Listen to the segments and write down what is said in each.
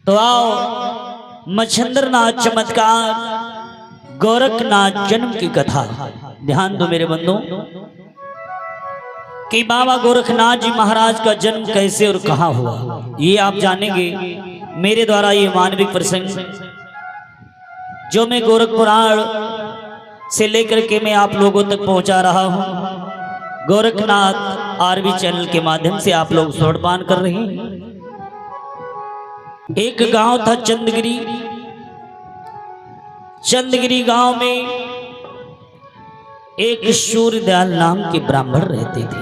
तो आओ मच्छिंद्रनाथ चमत्कार गोरखनाथ जन्म की कथा ध्यान दो मेरे बंधु कि बाबा गोरखनाथ जी महाराज का जन्म कैसे और कहाँ हुआ ये आप जानेंगे मेरे द्वारा ये मानविक प्रसंग जो मैं गोरख पुराण से लेकर के मैं आप लोगों तक पहुंचा रहा हूं। गोरखनाथ आरवी चैनल के माध्यम से आप लोग श्रवणपान कर रहे हैं। एक गांव था चंदगिरी। चंदगिरी गांव में एक सूर्यदयाल नाम के ब्राह्मण रहते थे।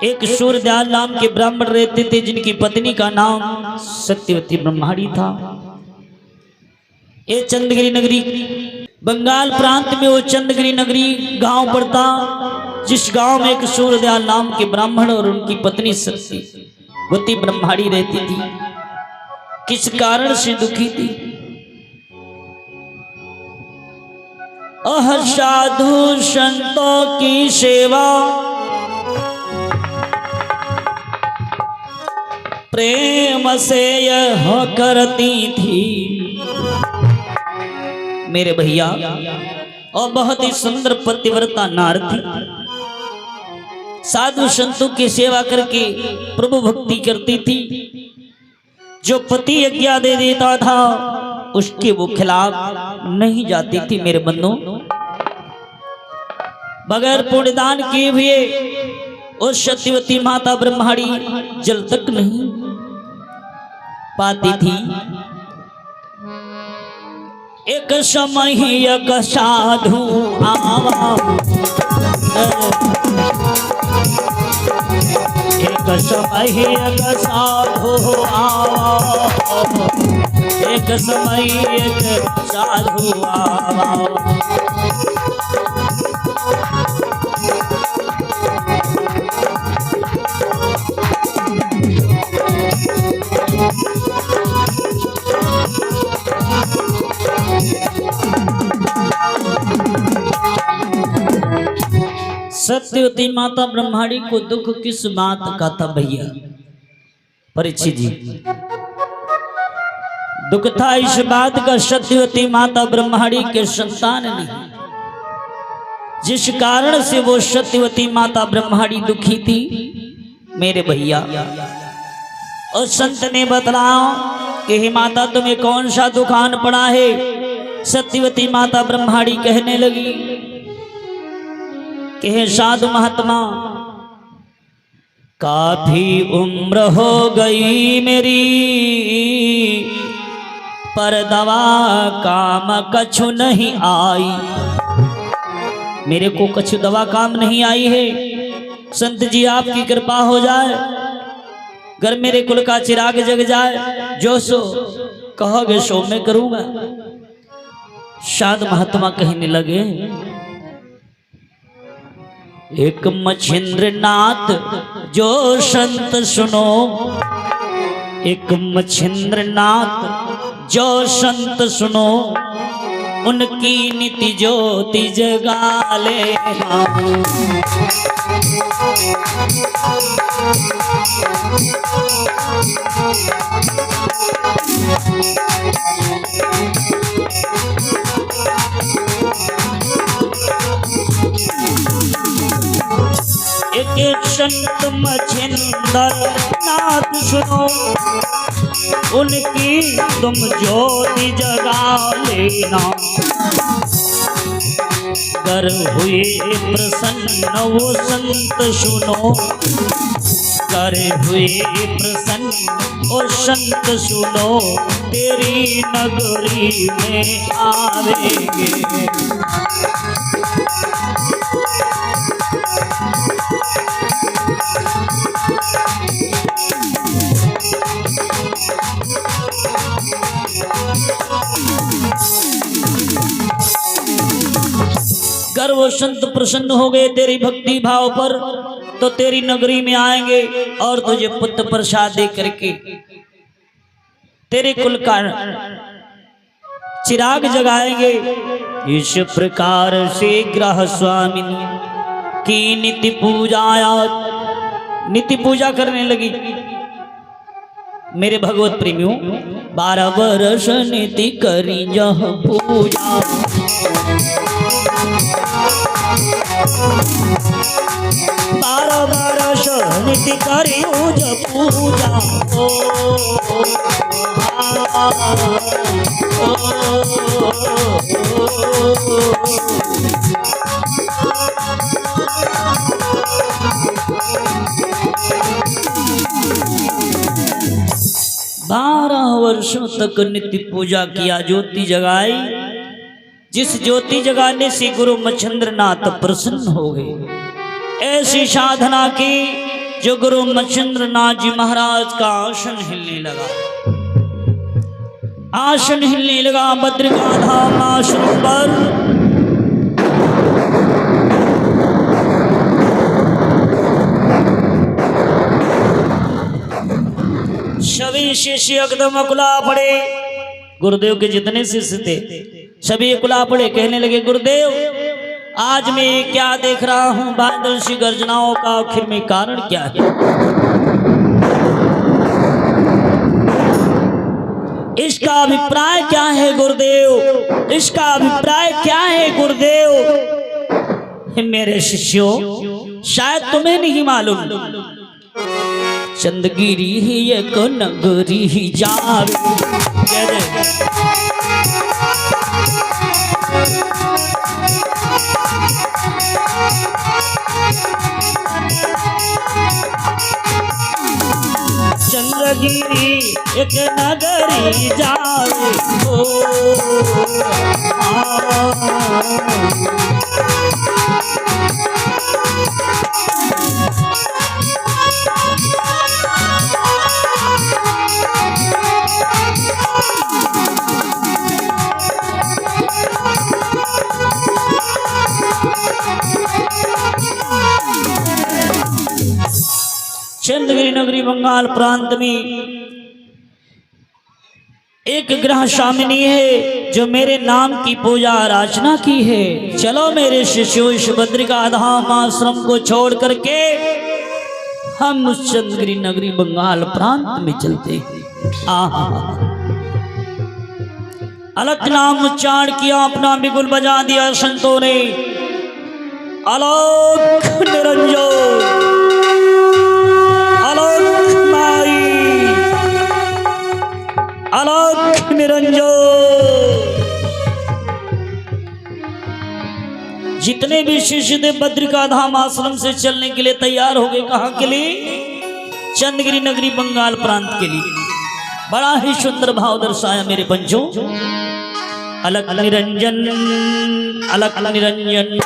एक सूर्यदयाल नाम के ब्राह्मण रहते थे जिनकी पत्नी का नाम सत्यवती ब्रह्माणी था। ये चंदगिरी नगरी बंगाल प्रांत में वो चंदगिरी नगरी गांव पड़ता, जिस गांव में एक सूर्यदयाल नाम के ब्राह्मण और उनकी पत्नी सत्यवती ब्रह्माणी रहती थी। किस कारण से दुखी थी? साधु संतों की सेवा प्रेम से यह करती थी मेरे भैया, और बहुत ही सुंदर पतिव्रता नार थी। साधु संतों की सेवा करके प्रभु भक्ति करती थी। जो पति आज्ञा दे देता था उसके वो खिलाफ नहीं जाती थी मेरे बंधु। बगैर पुण्यदान किए हुए उस सत्यवती माता ब्रह्माणी जल तक नहीं पाती थी। एक समय एक साधु आवा, एक समय एक साधु आवा, एक समय एक साधु आवा। सत्यवती माता ब्रह्माणी को दुख किस बात का था भैया परीक्षित जी? दुख था इस बात का सत्यवती माता ब्रह्माणी के संतान नहीं, जिस कारण से वो सत्यवती माता ब्रह्माणी दुखी थी मेरे भैया। और संत ने बतलाओ कि हे माता तुम्हें कौन सा दुखान पड़ा है? सत्यवती माता ब्रह्माणी कहने लगी कि हे साधु महात्मा, काफी उम्र हो गई मेरी, पर दवा काम कछु नहीं आई। मेरे को कछु दवा काम नहीं आई है। संत जी आपकी कृपा हो जाए, अगर मेरे कुल का चिराग जग जाए, जो सो कहोगे सो मैं करूंगा। साधु महात्मा कहने लगे एक मच्छिंद्रनाथ जो संत सुनो, एक मच्छिंद्रनाथ जो संत सुनो, उनकी नित्य ज्योति जगा लेना। एक संत मच्छिंद्रनाथ सुनो, उनकी तुम ज्योति जगा लेना। कर हुए प्रसन्न वो संत सुनो, कर हुए प्रसन्न वो संत सुनो, तेरी नगरी में आवेंगे। अगर वो संत प्रसन्न हो गए तेरी भक्ति भाव पर तो तेरी नगरी में आएंगे और तुझे पुत्र प्रसाद दे करके तेरे कुल का चिराग जगाएंगे। इस प्रकार से ग्रह स्वामिनी की नित्य पूजा करने लगी। मेरे भगवत प्रेमियों 12 वर्ष नीति करी जह पूजा 12 वर्ष नीति करी जह पूजा बारह वर्षों तक नित्य पूजा किया, ज्योति जगाई। जिस ज्योति जगाने से गुरु मच्छिंद्र नाथ प्रसन्न हो गए, ऐसी साधना की जो गुरु मच्छिंद्र नाथ जी महाराज का आसन हिलने लगा। आसन हिलने लगा बद्रिका धाम आश्रम पर। सभी शिष्य एकदम अकुला पड़े। गुरुदेव के जितने शिष्य थे सभी अकुला पड़े, कहने लगे गुरुदेव आज मैं क्या देख रहा हूं, बादल सी गर्जनाओं का आखिर में कारण क्या है? इसका अभिप्राय क्या है गुरुदेव? इसका अभिप्राय क्या है गुरुदेव? मेरे शिष्यों शायद तुम्हें नहीं मालूम, चंदगिरी ही एक नगरी ही जावे। चंद्रगिरी एक नगरी जावे चंद्रगिरी नगरी बंगाल प्रांत में एक ग्रह शामिनी है जो मेरे नाम की पूजा अर्चना की है। चलो मेरे शिष्यों इस बद्रिका धाम आश्रम को छोड़ करके हम उस चंद्रगिरी नगरी बंगाल प्रांत में चलते हैं। अलग नाम उच्चारण किया, अपना बिगुल बजा दिया संतों ने। आलोक निरंजन आलोक निरंजन। जितने भी शिष्य थे बद्रिका धाम आश्रम से चलने के लिए तैयार हो गए। कहाँ के लिए? चंद्रगिरी नगरी बंगाल प्रांत के लिए। बड़ा ही सुंदर भाव दर्शाया मेरे पंचों। अलग निरंजन अलग निरंजन।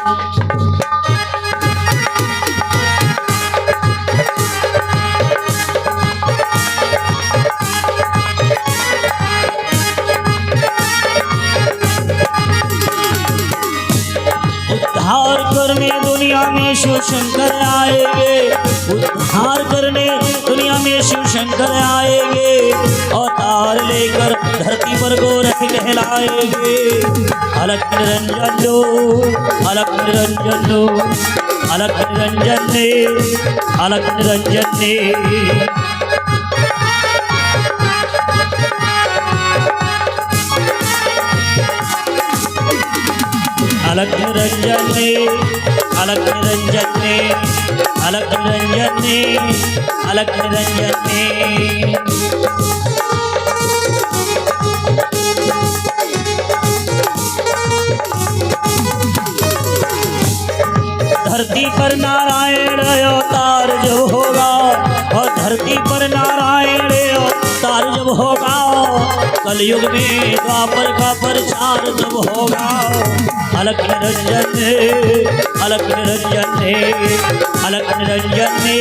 उद्धार करने दुनिया में शिव शंकर आएंगे। उद्धार करने दुनिया में शिव शंकर आएंगे। अवतार लेकर धरती पर गोरख कहलाएंगे। अलग निरंजन लो अलग निरंजन लो अलग निरंजन ने अलग निरंजन ने। अलग निरंजन ने अलग निरंजन ने अलग निरंजन ने अलग निरंजन ने। धरती पर नारायण अवतार जब होगा और धरती पर नारायण अवतार जब होगा, कलयुग में द्वापर का प्रचार जब होगा। अलग निरंजन ने अलग निरंजन ने अलग निरंजन ने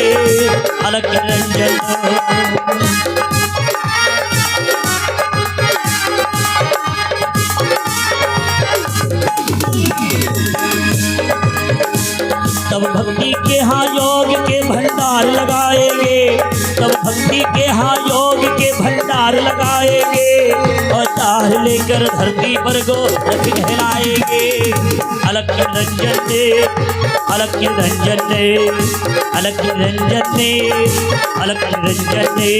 अलग निरंजन। तब भक्ति के यहाँ योग के भंडार लगाएंगे। तब भक्ति के यहाँ योग के भंडार लगाएंगे। और अवतार लेकर धरती पर गोरख कहलाएंगे। अलख निरंजन ने, अलख निरंजन ने, अलख निरंजन ने, अलख निरंजन ने।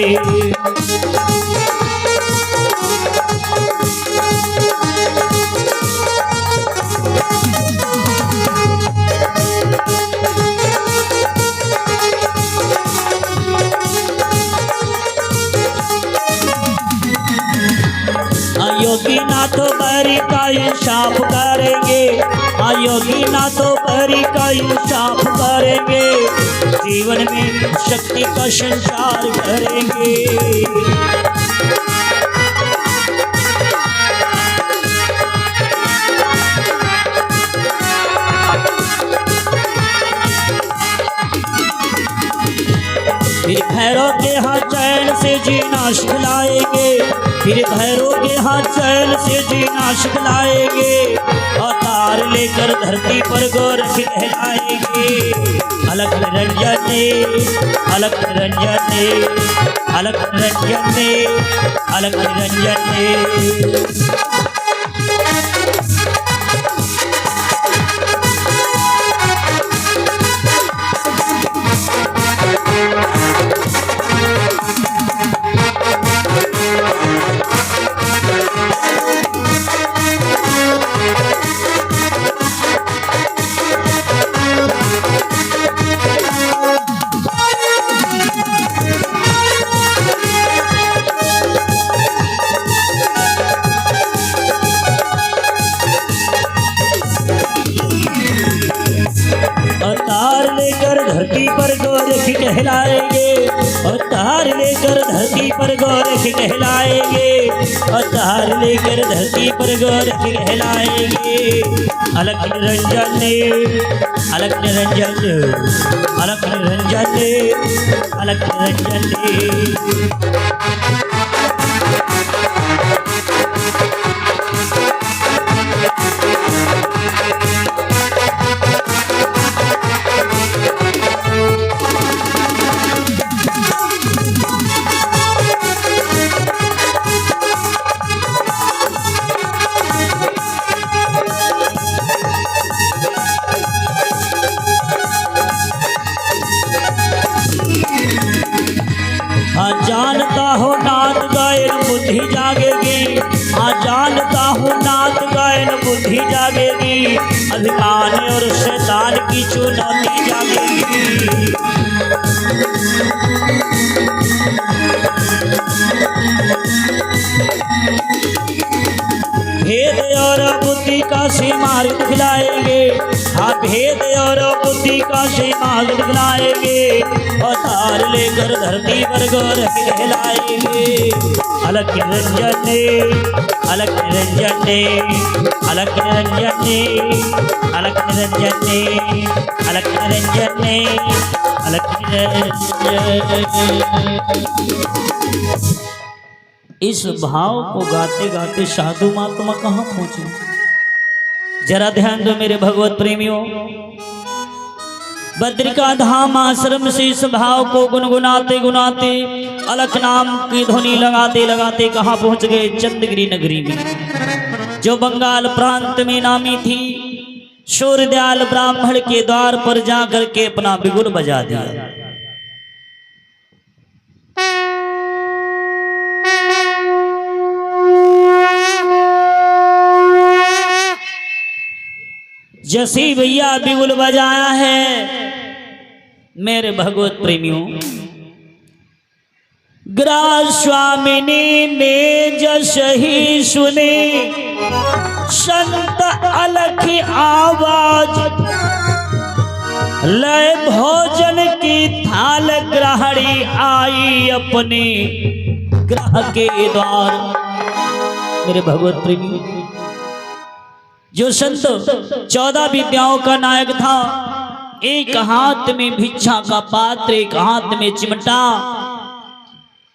योगी नाथों परी का इंसाफ करेंगे, योगी नाथों परी का इंसाफ करेंगे। जीवन में शक्ति का संचार करेंगे। फिर भैरव के हाथ चैन से जीना सिखलाएंगे, फिर भैरव के हाथ चैन से जीना सिखलाएंगे। अवतार लेकर धरती पर गोरख कहलाएंगे। अलख निरंजन ने, अलख निरंजन ने, अलख निरंजन ने, अलख निरंजन ने। अवतार लेकर धरती पर गोरख कहलाएंगे, अवतार लेकर धरती पर गोरख कहलाएंगे, अवतार लेकर धरती पर गोरख कहलाएंगे। अलख निरंजन ने, अलख निरंजन ने, अलख निरंजन ने, अलख निरंजन ने। जानता हो नाथ गायन बुद्धि जागेगी, जानता हो नाथ गायन बुद्धि जागेगी। अभिमान और शैतान की चुनौती जागेगी। भेद और बुद्धि का सीमा दिखलाएंगे, हाँ भेद और बुद्धि का सीमा दिखलाएंगे। अवतार लेकर धरती पर गोरख कहलाएंगे। अलख निरंजन ने, अलख निरंजन ने, अलख निरंजन ने, अलख निरंजन ने, अलख निरंजन ने, अलख निरंजन। इस भाव को गाते गाते साधु महात्मा कहाँ पहुंचे? जरा ध्यान दो मेरे भगवत प्रेमियों। बद्रिका धाम आश्रम से इस भाव को गुनगुनाते गुनाते अलख नाम की ध्वनि लगाते लगाते कहाँ पहुंच गए? चंद्रगिरी नगरी में, जो बंगाल प्रांत में नामी थी। सूर्यदयाल ब्राह्मण के द्वार पर जाकर के अपना बिगुल बजा दिया। जैसी भैया बिगुल बजाया है मेरे भगवत प्रेमियों, ग्रास स्वामिनी ने जस ही सुने संत अलख आवाज, लय भोजन की थाल ग्रहणी आई अपने ग्रह के द्वार। मेरे भगवत प्रेमी, जो संत 14 विद्याओं का नायक था, एक हाथ में भिक्षा का पात्र, एक हाथ में चिमटा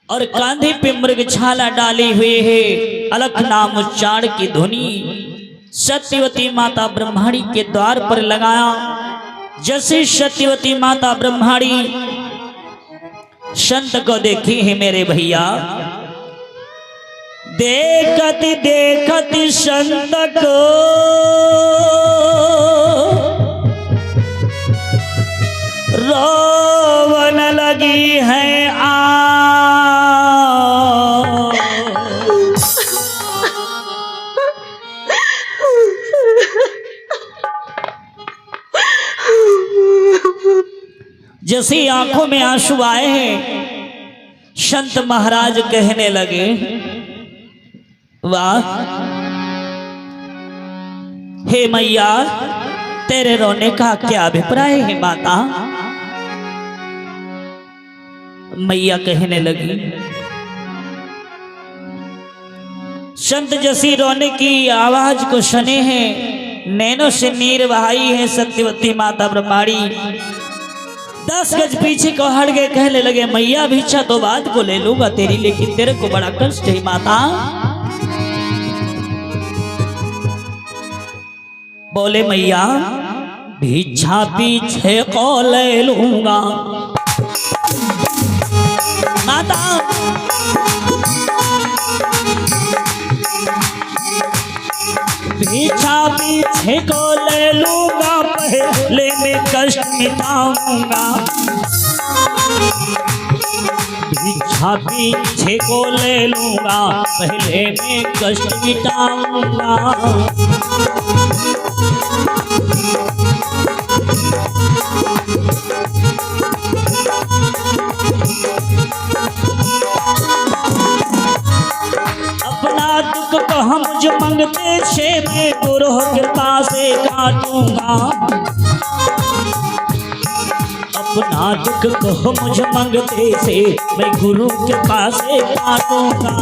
और कांधे पे मृगछाला डाली हुए है। अलख नाम उच्चारण की ध्वनि सत्यवती माता ब्रह्माणी के द्वार पर लगाया। जैसे सत्यवती माता ब्रह्माणी संत को देखी है मेरे भैया, देखत देखत संत को रोवन लगी है जैसी आंखों में आंसू आए हैं, संत महाराज कहने लगे, वाह हे मैया, तेरे रोने का क्या अभिप्राय है माता? मैया कहने लगी, संत जैसी रोने की आवाज को सुने हैं, नैनों से नीर बहाई है सत्यवती माता ब्रह्माणी। 10 गज पीछे को हट गए, कहने लगे, मैया भिक्षा तो बात को ले लूंगा तेरी, लेकिन तेरे को बड़ा कष्ट है माता। बोले, मैया भिक्षा पीछे को ले लूंगा माता। भिक्षा पीछे को ले लूंगा, पहले मैं कष्ट मिटाऊंगा। भिक्षा पीछे को ले लूंगा, पहले मैं कष्ट मिटाऊंगा। अपना दुख को हम जो मंगते छे, मैं गुरु कृपा से काटूंगा। अपना दुख को मुझे मंगते से, मैं गुरु कृपा से काटूंगा।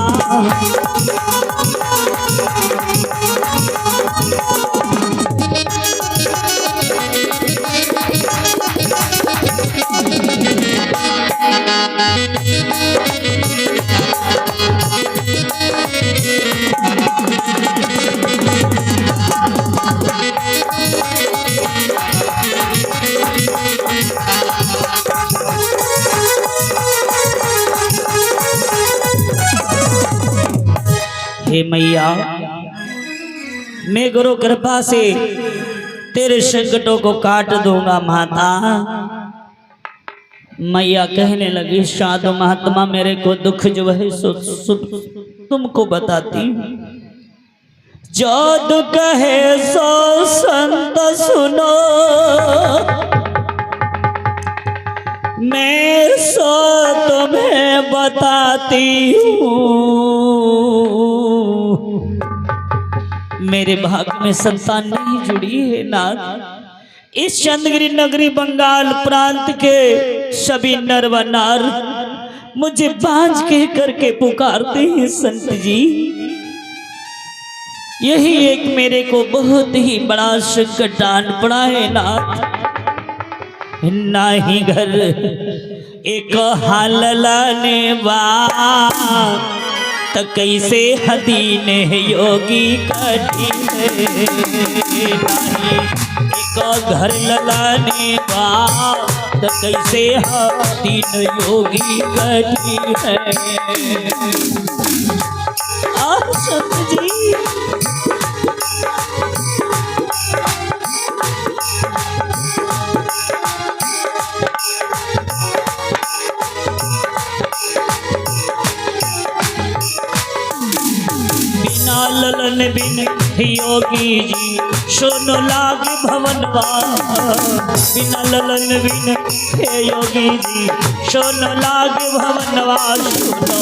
हे मैया, मैं गुरु कृपा से तेरे संकटों को काट दूंगा माता। मैया कहने लगी, साधु महात्मा मेरे को दुख जो है सो तुमको बताती। जो दुख है सो संत सुनो, मैं सो तुम्हें बताती हूँ। मेरे भाग में संतान नहीं जुड़ी है नाथ। इस चंद्रगिरी नगरी बंगाल प्रांत के सभी नर व नार मुझे बांझ कह करके पुकारते हैं संत जी। यही एक मेरे को बहुत ही बड़ा संकट आन पड़ा है नाथ। ना ही घर एक हाल लाने तो कैसे हदीन योगी कठिन, एक घर ललाने तो कैसे हदीन योगी कठिन है। संत जी ललन बिन योगी जी सुनो लाग भवनवा। बिना ललन बिन हे योगी जी सुनो लाग भवनवा। सुनो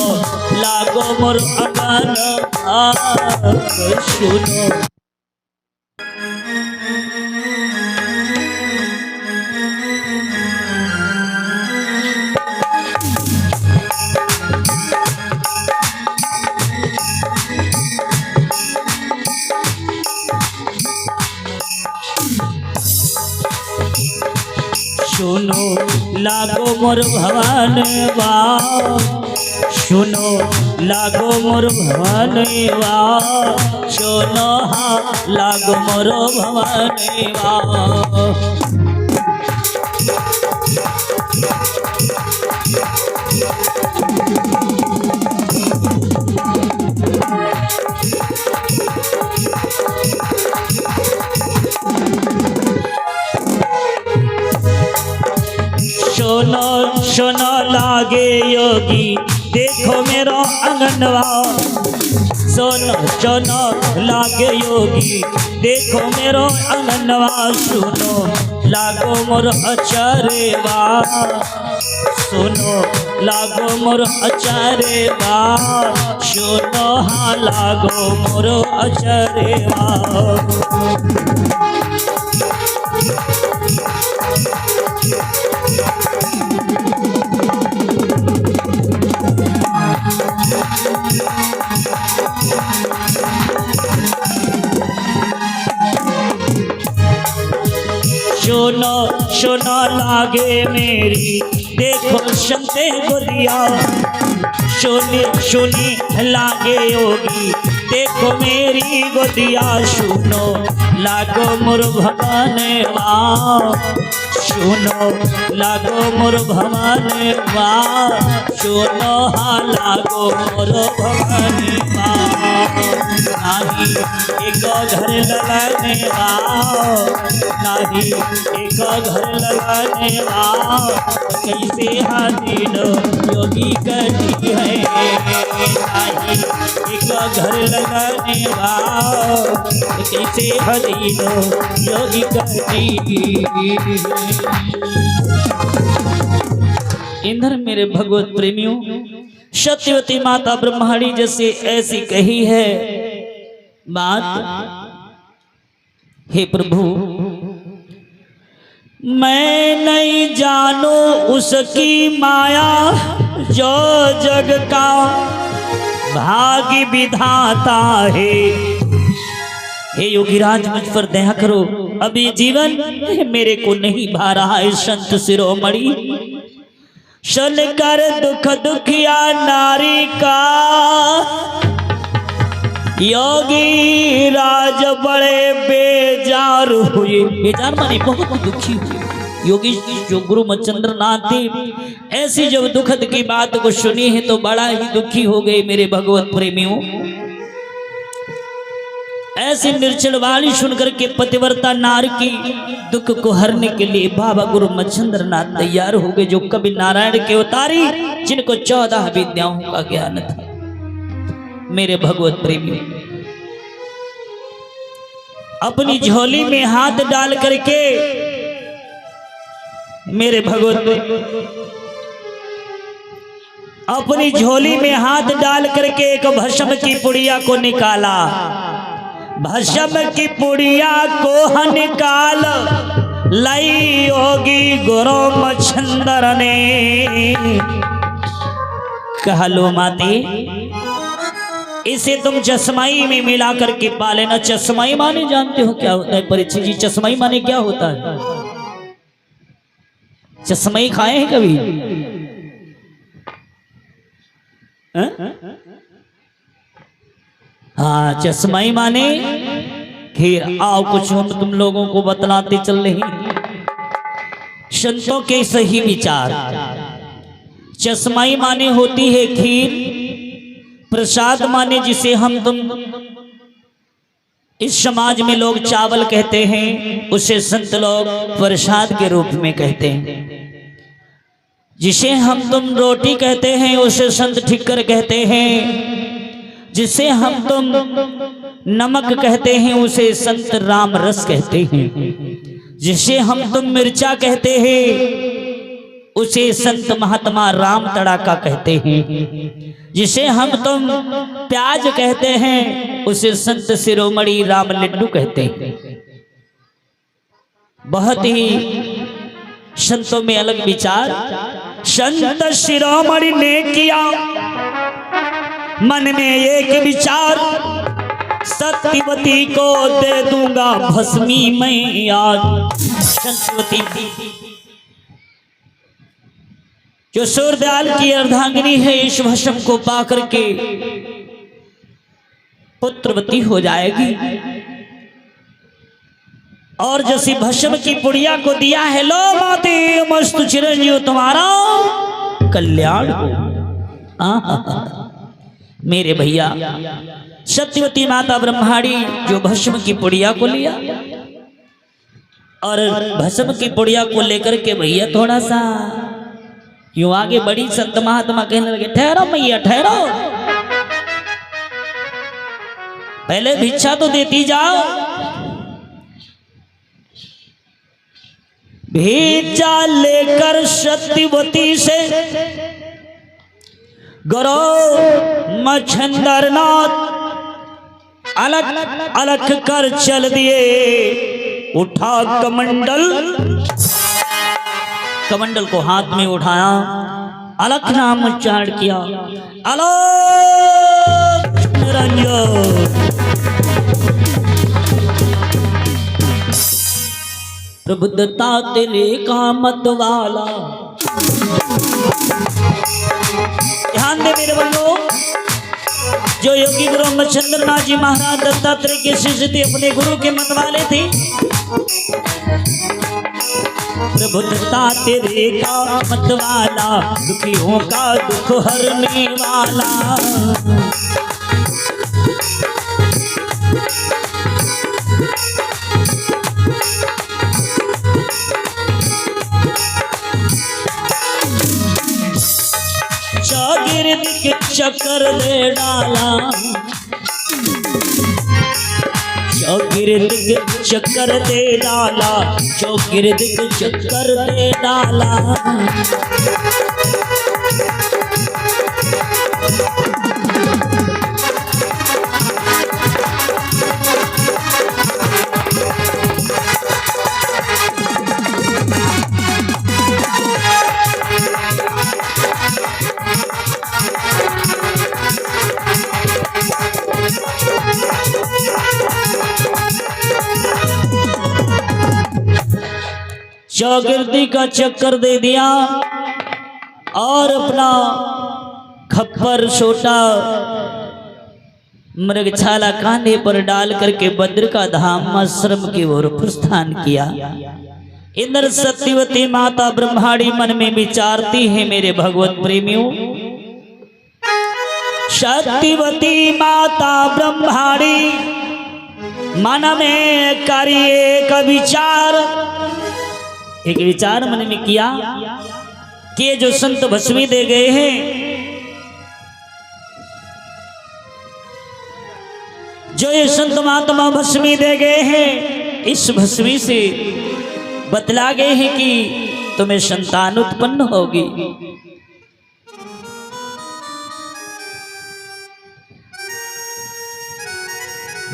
लागो मोर अगन सुनो। सुनो लागो मोर भवनवा। सुनो लागो मोर भवनवा। सुनो हा लागो मोर भवनवा। सुनो लागे योगी देखो मेरो अंगनवा, सुनो सुनो लागे योगी देखो मेरो अंगनवा, सुनो लागो मोर अचारेवा, सुनो लागो मोर अचारेवा, सुनो हाँ लागो मोर अचारेवा। सुनो सुनो लागे मेरी देखो शंते गोदिया, सुनी सुनी लागे योगी देखो मेरी गोदिया, सुनो लागो मोर भवानेवा, सुनो लागो मोर भवानेवा, सुनो हाँ लागो मोर भवानेवा। नाही एक घर लगाने नाही एक घर लगाने कैसे हाजिर योगी करती है, नाही एक घर लगाने कैसे हाजिर योगी करती है। इधर मेरे भगवत प्रेमियों सत्यवती माता ब्रह्मणी जैसे ऐसी कही है बात, हे प्रभु मैं नहीं जानू उसकी माया जो जग का भाग्य विधाता है। हे योगीराज मुझ पर दया करो, अभी जीवन मेरे को नहीं भा रहा है। संत शिरोमणि सुन कर दुख दुखिया नारी का, योगी राज बड़े बेजार हुए। बेजार माने बहुत दुखी हुए। योगी जो गुरु मच्छंद्र नाथ थे ऐसी जब दुखद की बात को सुनी है तो बड़ा ही दुखी हो गए मेरे भगवत प्रेमियों। ऐसी निर्चल वाणी सुनकर के पतिव्रता नार की दुख को हरने के लिए बाबा गुरु मच्छंद्र नाथ तैयार हो गए, जो कभी नारायण के अवतारी जिनको 14 विद्याओं का ज्ञान था। मेरे भगवत प्रेमी अपनी झोली में हाथ डाल करके, मेरे भगवत अपनी झोली में हाथ डाल करके एक भस्म की पुड़िया को निकाला। भस्म की पुड़िया को निकाल लाई योगी गुरु मच्छंद्र ने। कहा लो माते इसे तुम चश्माई में मिला करके पा लेना। चश्माई माने जानते हो क्या होता है परीक्षित जी? चश्माई माने क्या होता है? चश्माई खाए हैं कभी? हाँ, चश्माई माने खीर। आओ कुछ हम तुम लोगों को बतलाते चल रही संतों के सही विचार। चश्माई माने होती है खीर, प्रसाद माने जिसे हम तुम इस समाज में लोग चावल कहते हैं, उसे संत लोग प्रसाद के रूप में कहते हैं। जिसे हम तुम रोटी कहते हैं उसे संत ठिक्कर कहते हैं। जिसे हम तुम नमक कहते हैं उसे संत राम रस कहते हैं। जिसे हम तुम मिर्चा कहते हैं उसे संत महात्मा राम तड़ाका कहते हैं। जिसे हम तुम प्याज कहते हैं उसे संत शिरोमणि राम लड्डू कहते हैं। बहुत ही संतों में अलग विचार। संत शिरोमणि ने किया मन में एक विचार, सत्यवती को दे दूंगा भस्मी मैं आज। सत्यवती जो सूरदयाल की अर्धांगिनी है, इस भस्म को पाकर के पुत्रवती हो जाएगी। और जैसी भस्म की पुड़िया को दिया है, लो माते मस्त चिरंजीव तुम्हारा कल्याण हो। मेरे भैया सत्यवती माता ब्रह्मणी जो भस्म की पुड़िया को लिया और भस्म की पुड़िया को लेकर के भैया थोड़ा सा यूं आगे बड़ी संत महात्मा कहने लगे, ठहरो मैया ठहरो, पहले भिक्षा तो देती जाओ। भिक्षा लेकर सत्यवती से गौरव मच्छंदरनाथ अलग अलग कर चल दिए। उठा कमंडल, कमंडल को हाथ में उठाया, अलख नाम उच्चारण किया, अलख निरंजन। प्रबुद्धता तेरे का मत वाला। ध्यान दे मेरे बंधुओं, जो योगी गुरु मच्छंद्रनाथ जी महाराज दत्तात्रेय के शिष्य थे, अपने गुरु के मत वाले थे। प्रबुद्धता तेरे का मत वाला, दुखियों का दुख हरने वाला। चौगिर्द के चक्कर दे डाला, चौगिर्द के चक्कर दे डाला, चौगिर्द के चक्कर दे डाला। चौगिर्दी का चक्कर दे दिया और अपना खप्पर छोटा मृगछाला कांधे पर डाल करके बद्र का धाम आश्रम की ओर प्रस्थान किया। इंद्र सत्यवती माता ब्रह्माणी मन में विचारती है, मेरे भगवत प्रेमियों, सत्यवती माता ब्रह्माणी मन में करिए का विचार। एक विचार मन में किया कि ये जो संत भस्मी दे गए हैं, जो ये संत महात्मा भस्मी दे गए हैं, इस भस्मी से बतला गए हैं कि तुम्हें संतान उत्पन्न होगी।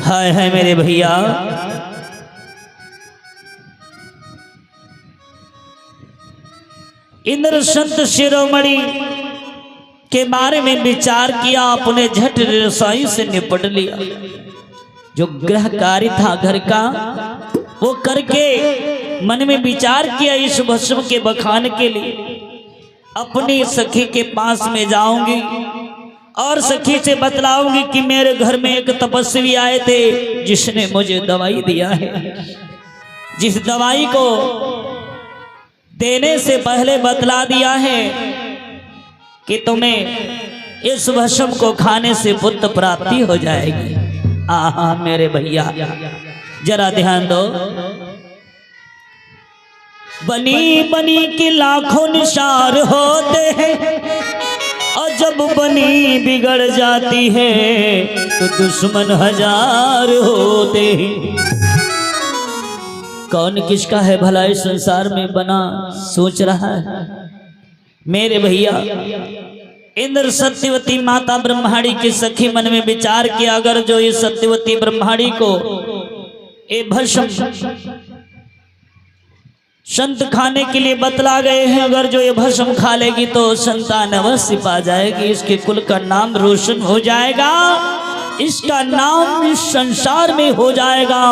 हाय हाय मेरे भैया, इंद्र संत शिरोमणि के बारे में विचार किया, अपने झट रसोई से निपट लिया। जो गृह कार्य था घर का वो करके मन में विचार किया, इस भस्म के बखान के लिए अपनी सखी के पास में जाऊंगी और सखी से बतलाऊंगी कि मेरे घर में एक तपस्वी आए थे जिसने मुझे दवाई दिया है। जिस दवाई को देने से पहले बतला दिया है कि तुम्हें इस भस्म को खाने से पुत्र प्राप्ति हो जाएगी। आहा मेरे भैया जरा ध्यान दो, बनी बनी के लाखों निशार होते हैं और जब बनी बिगड़ जाती है तो दुश्मन हजार होते हैं। कौन किसका है भला इस संसार में बना सोच रहा है मेरे भैया। इंद्र सत्यवती माता ब्रह्माणी की सखी मन में विचार किया, अगर जो ये सत्यवती ब्रह्माणी को ये भस्म संत खाने के लिए बतला गए हैं, अगर जो ये भस्म खा लेगी तो संतान अवश्य पा जाएगी, इसके कुल का नाम रोशन हो जाएगा, इसका नाम इस संसार में हो जाएगा।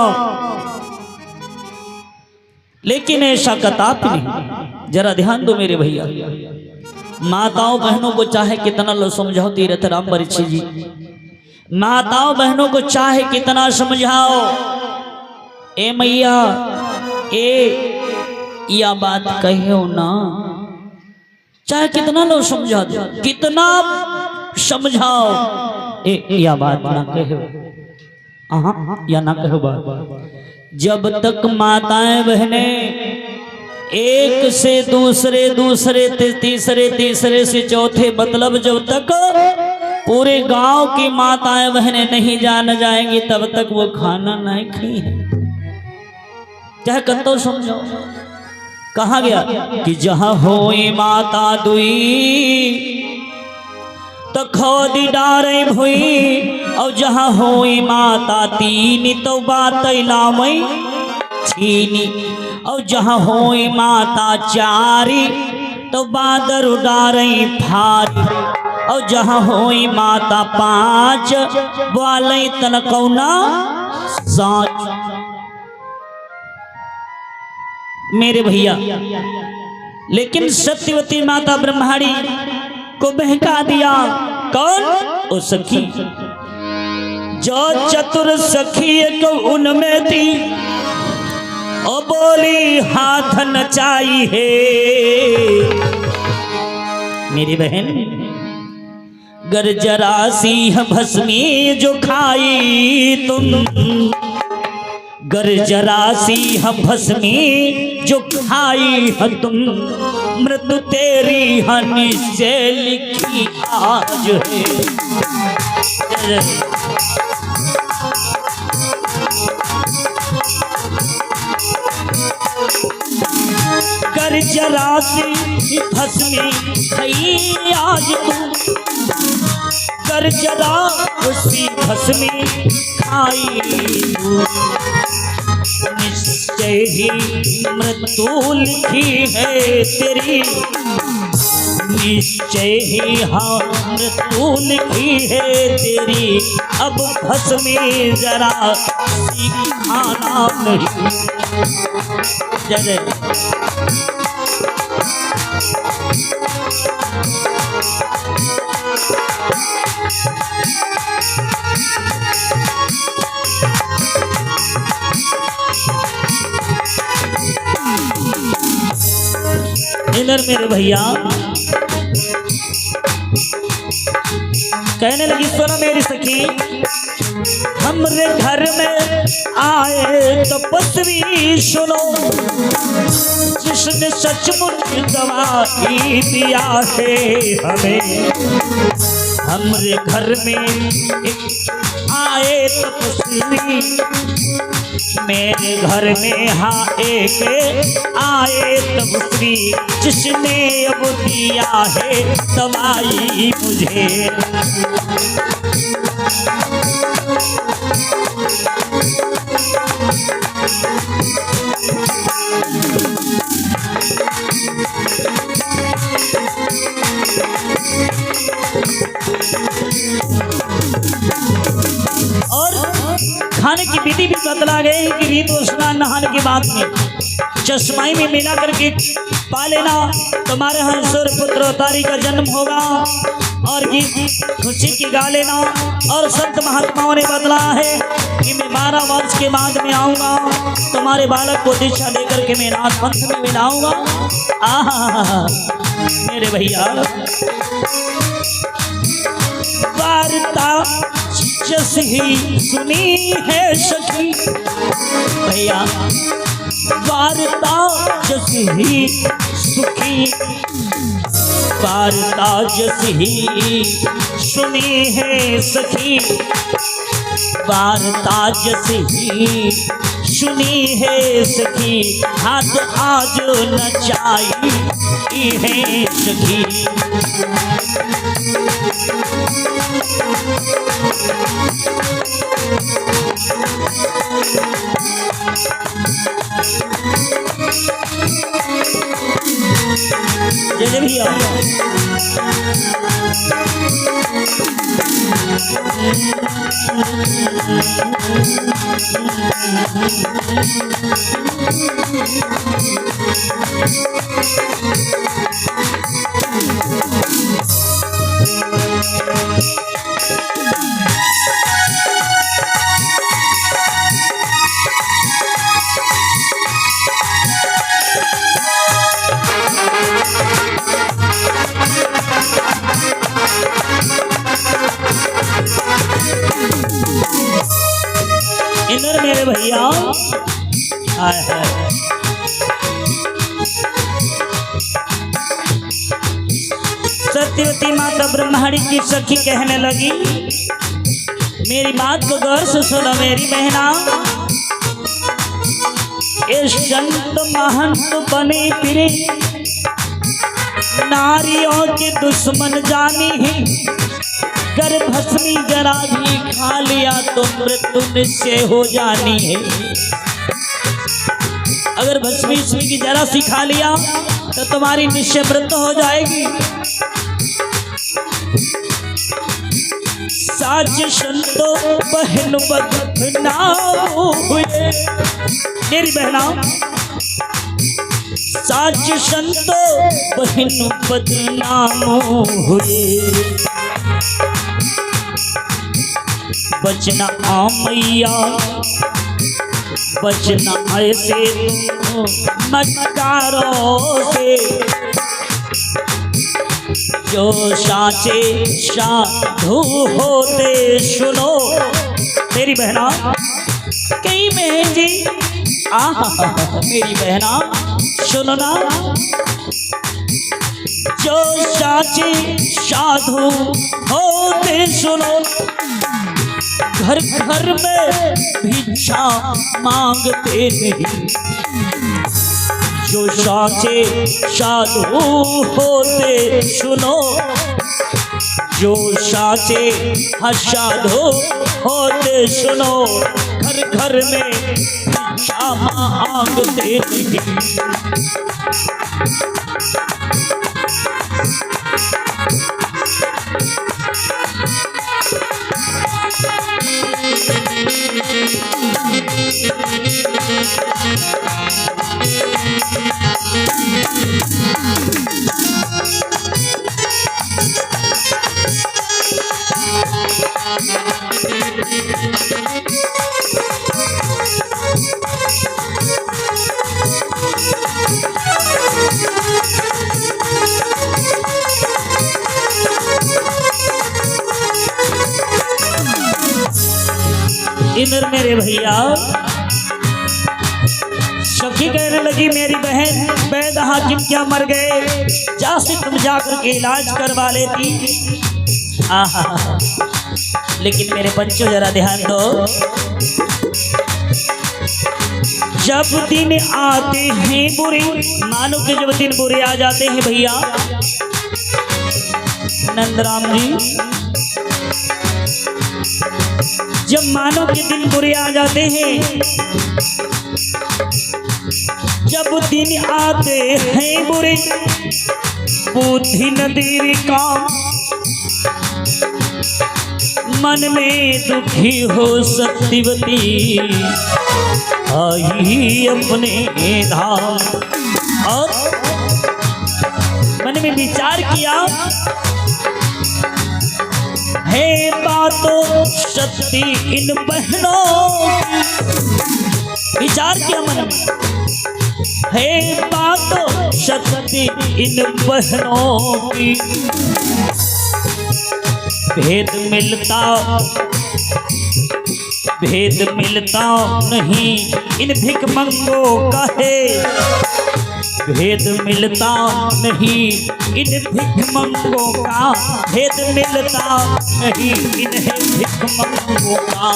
लेकिन ऐसा कताप नहीं। जरा ध्यान दो मेरे भैया, माताओं बहनों को चाहे कितना लो समझाओ, तीरथ राम परीक्षित जी, माताओं बहनों को चाहे कितना समझाओ, ए मैया ए या बात कहो ना, चाहे कितना लो समझा दो, कितना समझाओ, या बात ना कहो, या ना कहो बात। जब तक माताएं बहनें एक से दूसरे, दूसरे तीसरे, तीसरे से चौथे, मतलब जब तक पूरे गांव की माताएं बहनें नहीं जान जाएंगी तब तक वो खाना नहीं खाई है। चाहे कतो समझो। कहा गया कि जहां होए माता दुई तो खोदी डारे भुई, और जहां होई माता तीनी तो बात लामई छीनी, और जहां होई माता चारी तो बादर डारे फारी, और जहां होई माता पांच वाले तन कौना साच। मेरे भैया, लेकिन सत्यवती माता ब्रह्मचारी को बहका दिया। कौन? ओ सखी, जो चतुर सखी को उनमें थी, ओ बोली हाथ नचाई है। मेरी बहन, गर जरा सी भस्मी जो खाई तुम, गर जरा सी भस्मी जो खाई है तुम, मृत्यु तेरी हनी से लिखी आज है। गर जरा सी भस्मी खाई आज तुम, गर जरा सी भस्मी खाई निश्चय ही मृत्यु लिखी है तेरी, निश्चय ही हाँ मृत्यु लिखी है तेरी। अब भस्मी जरा खाना नहीं। जय इधर मेरे भैया कहने लगी, सुनो मेरी सखी, हमरे घर में आए तपस्वी सुनो, जिसने सचमुच दवाई दिया है हमें। हमरे घर में आए तपस्वी, मेरे घर में हाँ एक आए तपस्वी, जिसने अब दिया है दवाई मुझे। और खाने की विधि भी बतला गई कि रीत स्नान नहाने के बाद में चश्माई में मिला करके पा लेना, तुम्हारे यहाँ सूर्य पुत्र अवतारी का जन्म होगा, और गीत खुशी की गा लेना। और संत महात्माओं ने बतला है कि मैं 12 वर्ष के बाद में आऊँगा, तुम्हारे बालक को दीक्षा देकर के मैं नाथ पंथ में मिलाऊंगा। आहा मेरे भैया, वार्ता जस ही सुनी है सखी, भैया वार्ता जस ही सुखी, वार्ता जस ही सुनी है सखी, वार्ता जस ही सुनी है सखी, हाथ आज नचाई है सखी। जय भैया, इधर मेरे भैया आए हैं। सत्यवती माता ब्रह्मचारी की सखी कहने लगी, मेरी बात को गौर से सुनो मेरी बहना। ये संत महंत बने फिरे, नारियों के दुश्मन जानी है। कर भस्मी जरा भी खा लिया तो मृत्यु निश्चय हो जानी है। अगर भस्मी की जरा सी खा लिया तो तुम्हारी निश्चय मृत्यु हो जाएगी। साच संतो बहन बदनाम हुए, मेरी बहना साच संतो बहन बदनाम हुए। बचना मैया बचना ऐसे नकारों से, जो साचे साधु होते सुनो। मेरी बहना कई बहन जी मेरी बहना सुनो ना, जो साचे साधु होते सुनो। घर घर में भिक्षा मांगते नहीं, जो साचे साधु होते सुनो। जो साचे साधु होते सुनो, घर घर में भिक्षा मांगते नहीं। इधर मेरे भैया सखी कहने लगी, मेरी बहन वैद हाकिम क्या मर गए, जा से तुम जाकर के इलाज करवा लेती। आहा, लेकिन मेरे बच्चों जरा ध्यान दो। जब दिन आते हैं बुरे, मानो के जब दिन बुरे आ जाते हैं भैया नंदराम जी, जब मानो के दिन बुरे आ जाते हैं, जब दिन आते हैं बुरे, बुद्धि नदीर का मन में दुखी हो सत्यवती आई अपने धाम। और मन में विचार किया, है बातों सत्य इन बहनों, विचार किया मन में, है बातों सत्य इन बहनों की। भेद मिलता नहीं इन भिखमंगों का है, भेद मिलता नहीं इन भिखमंगों का, भेद मिलता नहीं इन्हें भिखमंगों का।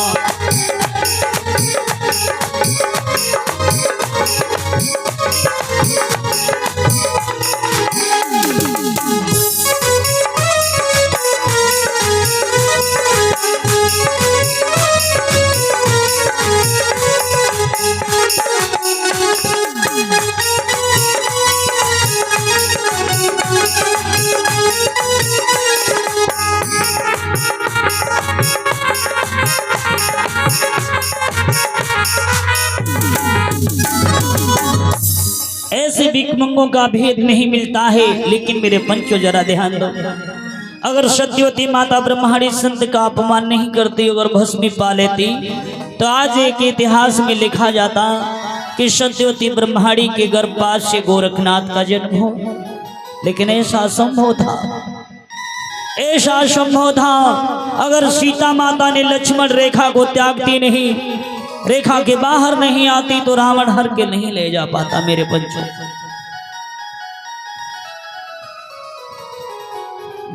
ऐसे भिखमंगों का भेद नहीं मिलता है। लेकिन मेरे पंचों जरा ध्यान दो, अगर सत्यवती माता ब्रह्मचारी संत का अपमान नहीं करती, अगर भस्मी पा लेती, तो आज एक इतिहास में लिखा जाता कि सत्यवती ब्रह्मचारी के गर्भपात से गोरखनाथ का जन्म हो। लेकिन ऐसा असंभव था, ऐसा असंभव था। अगर सीता माता ने लक्ष्मण रेखा को त्यागती नहीं, रेखा के बाहर नहीं आती, तो रावण हर के नहीं ले जा पाता। मेरे पंचों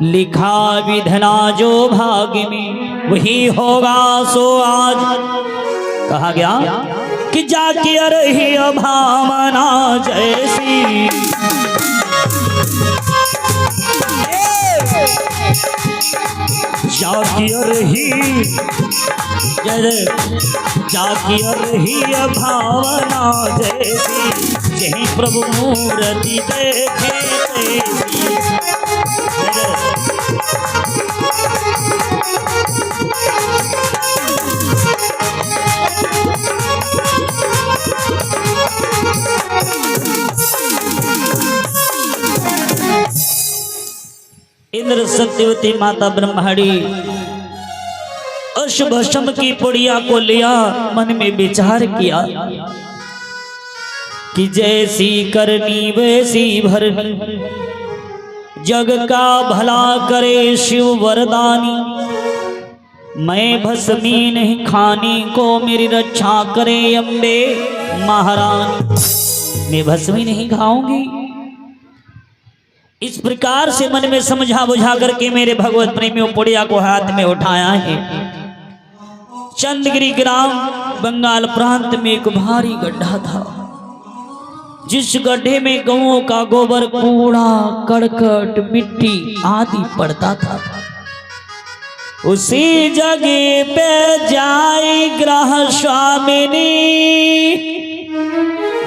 लिखा विधना जो भाग्य में वही होगा सो आज। कहा गया कि जाके रही भावना जैसी, जाके रही भावना जैसी, जहीं प्रभु मूर्ति देखे तेरी। इंद्र सत्यवती माता ब्रह्मणी अशुभ शम की पुड़िया को लिया, मन में विचार किया कि जैसी करनी वैसी भरनी, जग का भला करे शिव वरदानी। मैं भस्मी नहीं खाने को मेरी रक्षा करे अम्बे महारानी। मैं भस्मी नहीं खाऊंगी। इस प्रकार से मन में समझा बुझा करके मेरे भगवत प्रेमियों पुड़िया को हाथ में उठाया है। चंदगिरी ग्राम बंगाल प्रांत में एक भारी गड्ढा था, जिस गड्ढे में गौओं का गोबर, कूड़ा, करकट, मिट्टी आदि पड़ता था। उसी जगह पे जाई ग्रह स्वामिनी,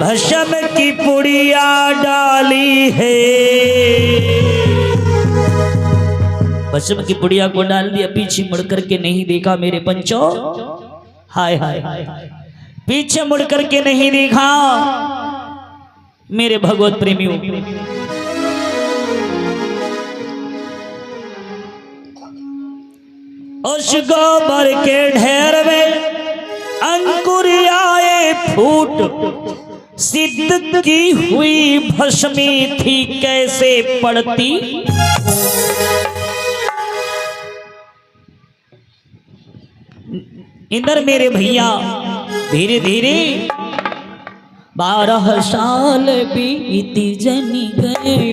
भस्म की पुड़िया डाली है। भस्म की पुड़िया को डाल दिया, पीछे मुड़ करके नहीं देखा मेरे पंचो। हाय हाय हाय, पीछे मुड़ करके नहीं देखा मेरे भगवत प्रेमियों। उस गोबर के ढेर में अंकुर आए फूट, सिद्ध की हुई भस्मी थी कैसे पड़ती। इधर मेरे भैया धीरे धीरे 12 साल बीती जनी गए।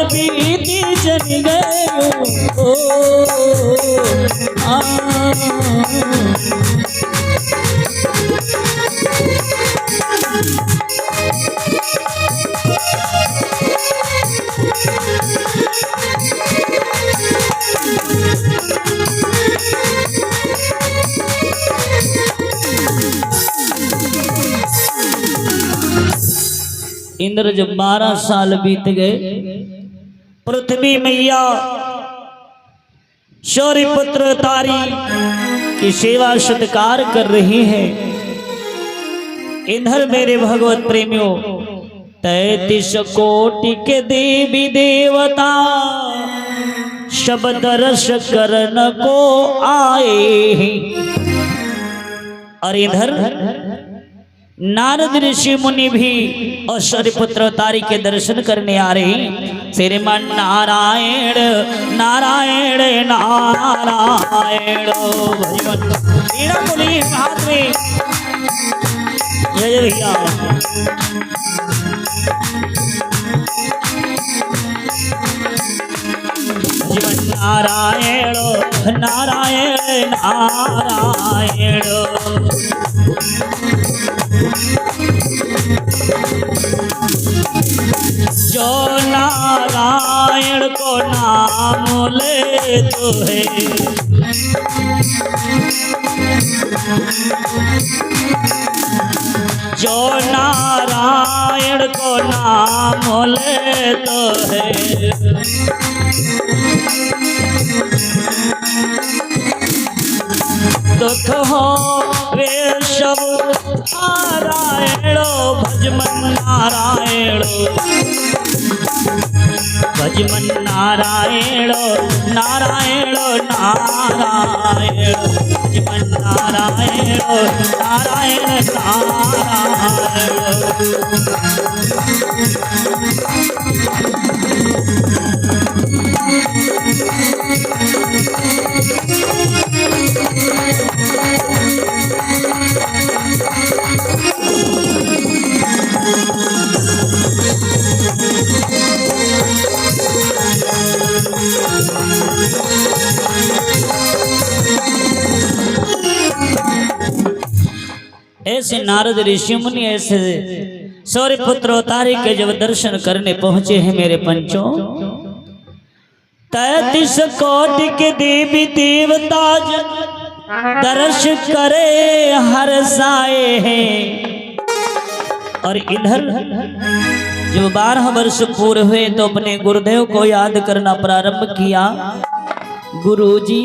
बीती जन गए इंद्र जब 12 साल बीत गए, पृथ्वी मैया शौर्यपुत्र तारी की सेवा सत्कार कर रही है। इधर मेरे भगवत प्रेमियों 33 कोटि के देवी देवता शब्द रस करन को आए। और इधर नारद ऋषि मुनि भी और शौर्यपुत्र तारी के दर्शन करने आ रहे हैं। श्रीमान नारायण नारायण नारायण भजन बोली हाथ में। जय भैया जीवन नारायण नारायण नारायण। जो नारायण को नाम ले तो है, जो नारायण को नाम ले तो है। दुख हो वे सब नारायण भजमन नारायण भजमन नारायण नारायण नारायण भजमन नारायण नारायण नारायण। ऐसे नारद ऋषि मुनि ऐसे सौर्य पुत्र अवतारी के जब दर्शन करने पहुंचे हैं मेरे पंचों, 33 कोटि के देवी देवता दर्श करे हर साए हैं। और इधर जो 12 वर्ष पूरे हुए तो अपने गुरुदेव को याद करना प्रारंभ किया। गुरुजी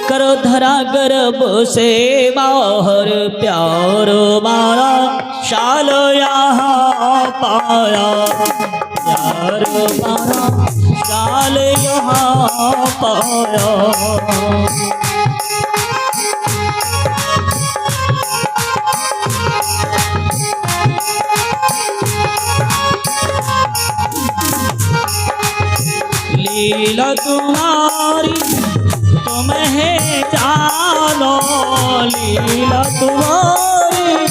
करो धरा गर्भ से बाहर, प्यार मारा शाल यहाँ पाया, प्यार मारा शाल यहाँ पाया। लीला तुम्हारी तुम्हें जानो, लीला तुम्हारी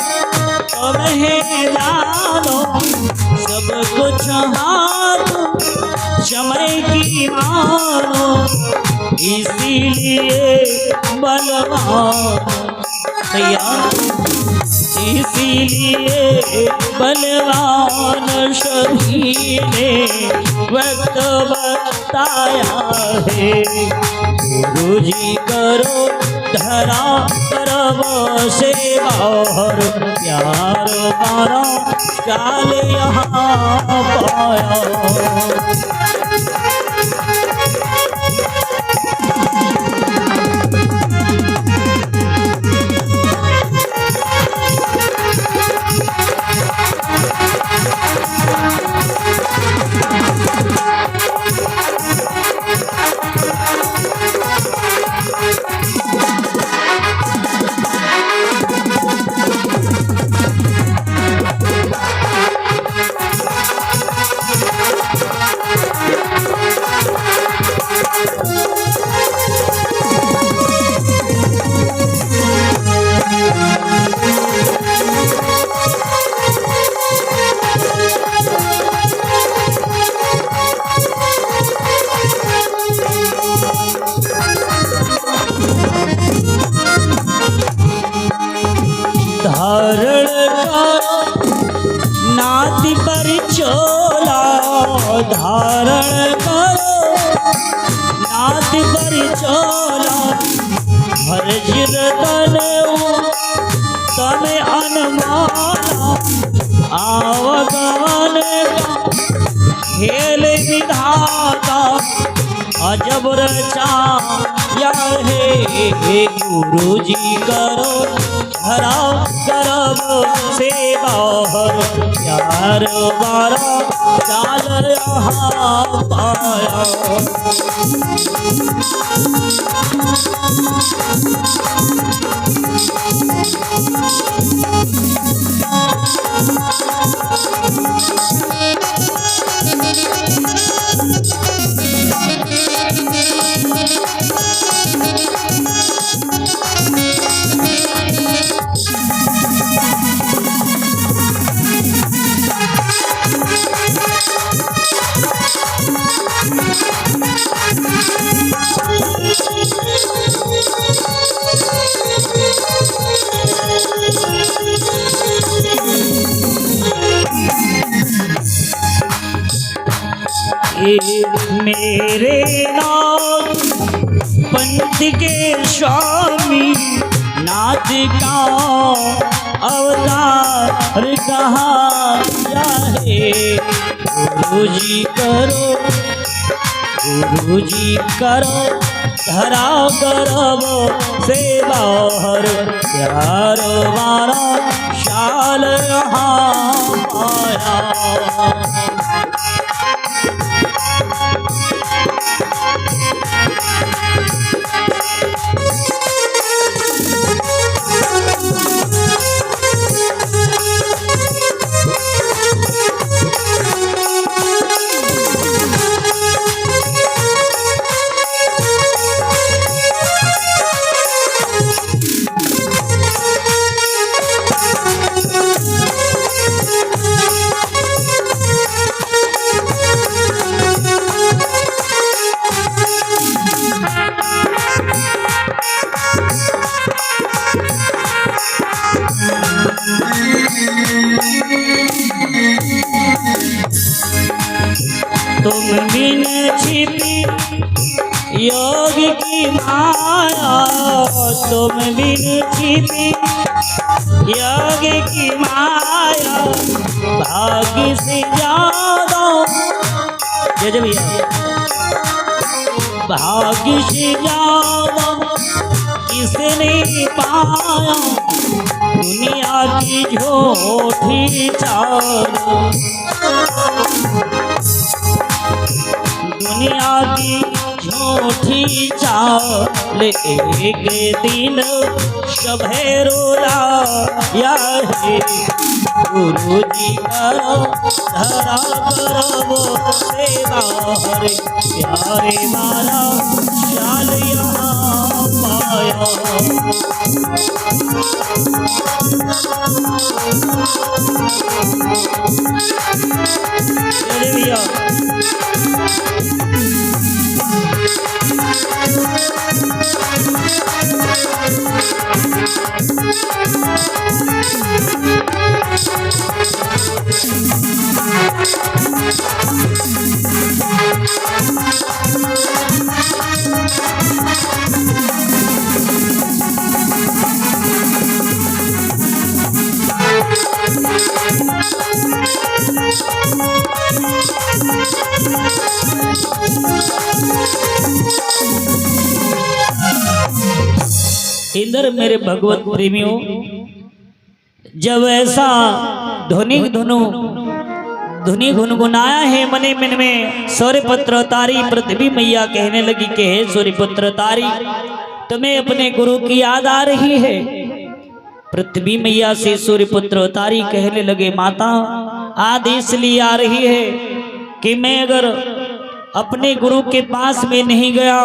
तुम्हें जानो, सब कुछ हाथ समय की मानो, इसीलिए बलवान इसीलिए बलवान सभी ने वक्त बताया है। गुरुजी करो धरा करब से बाहर, प्यार मारा चाल यहाँ पाया। धारण नाति पर चोला, धारण करो नाति पर चोला, हर जिरतन तमे अनमाना, आवगमन का खेल विधाता, अजब रचाया है। गुरुजी करो धरा करब से बाहर, प्यार मारा चाल यहाँ पाया। मेरे नाथ पंथ के स्वामी, नाथ का अवतार कहाँ जाए। गुरुजी करो धरा गर्भ से बाहर, प्यार मारा शाल यहाँ पाया। माया तुम बिन छिपी यज्ञ की माया भाग्य से ज्यादा जय भैया भाग्य से ज्यादा किसने पाया दुनिया की झूठी चाल दुनिया की झूठी चाल एक दिन सभे रोला या है गुरु जी करो धरा करो सेवा हरे प्यारे मारा शाल यहाँ पाया इंदर मेरे भगवत प्रेमियों, जब ऐसा ध्वनि गुनगुनाया है मने मन में, सूर्यपुत्र तारी पृथ्वी मैया कहने लगी कि हे सूर्यपुत्र तारी तुम्हें अपने गुरु की याद आ रही है। पृथ्वी मैया से सूर्यपुत्र तारी कहने लगे माता याद इसलिए आ रही है कि मैं अगर अपने गुरु के पास में नहीं गया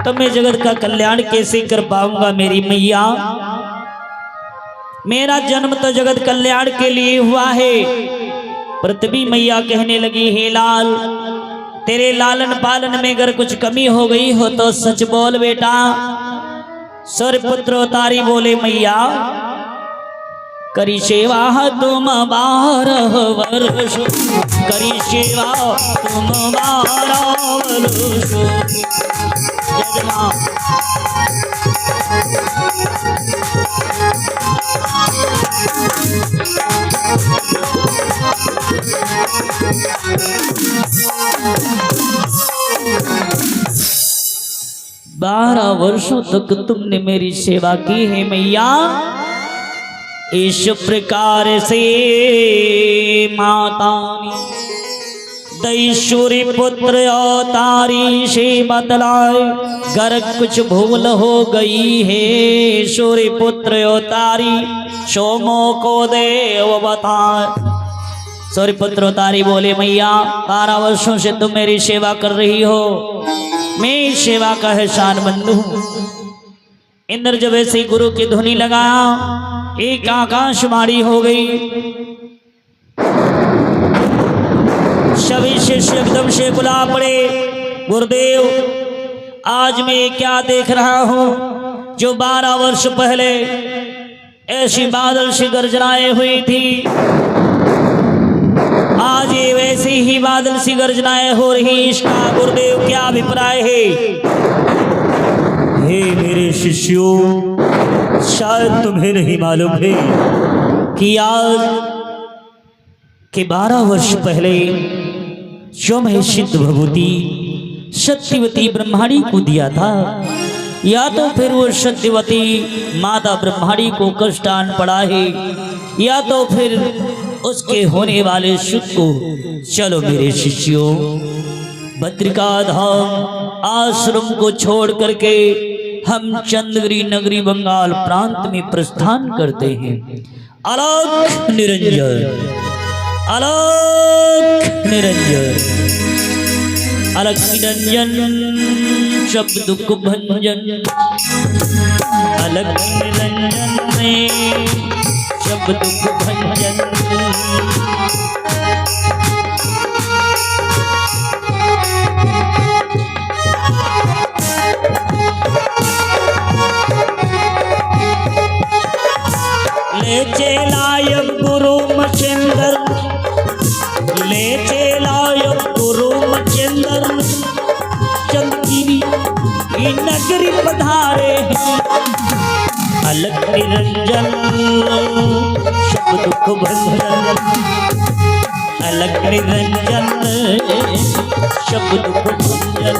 तो मैं जगत का कल्याण कैसे कर पाऊंगा। मेरी मैया मेरा जन्म तो जगत कल्याण के लिए हुआ है। पृथ्वी मैया कहने लगी हे लाल तेरे लालन पालन में अगर कुछ कमी हो गई हो तो सच बोल बेटा। सूर्यपुत्र तारी बोले मैया करी सेवा तुम 12 वर्ष करी सेवा तुम 12 वर्ष बारह वर्षों तक तुमने मेरी सेवा की है मैया। इस प्रकार से माता दैश्वरी पुत्र अवतारी से बतलाए घर कुछ भूल हो गई है। सूर्य पुत्र अवतारी सोमो को देव बताए। सूर्य पुत्र अवतारी बोले मैया 12 वर्षों से तुम मेरी सेवा कर रही हो, मैं इस सेवा का एहसानमंद हूँ। इंद्र जब ऐसे गुरु की ध्वनि लगाया एक आकाशवाणी हो गई। सभी शिष्य एकदम से बुला पड़े गुरुदेव आज मैं क्या देख रहा हूँ जो 12 वर्ष पहले ऐसी बादल सी गर्जनाएं हुई थी आज ये वैसी ही बादल सी गर्जनाएं हो रही। इसका गुरुदेव क्या अभिप्राय है। हे मेरे शिष्यों शायद तुम्हें नहीं मालूम है कि आज के 12 वर्ष पहले जो मैं सिद्ध भगवती सत्यवती ब्रह्माणी को दिया था या तो फिर वो सत्यवती माता ब्रह्माणी को कष्टान पड़ा है या तो फिर उसके होने वाले सुख को। चलो मेरे शिष्यों बद्रिका धाम आश्रम को छोड़ करके हम चंद्रगिरी नगरी बंगाल प्रांत में प्रस्थान करते हैं। अलख निरंजन अलख निरंजन अलख निरंजन शब्द दुख भंजन अलख निरंजन में शब्द दुख भंजन। ले चेलायब गुरु मचेंदर ले चेलायब गुरु मचेंदर चंदगिरी नगर पधारे हैं। अलग निरंजन सब दुख भंजन, अलग निरंजन सब दुख भंजन।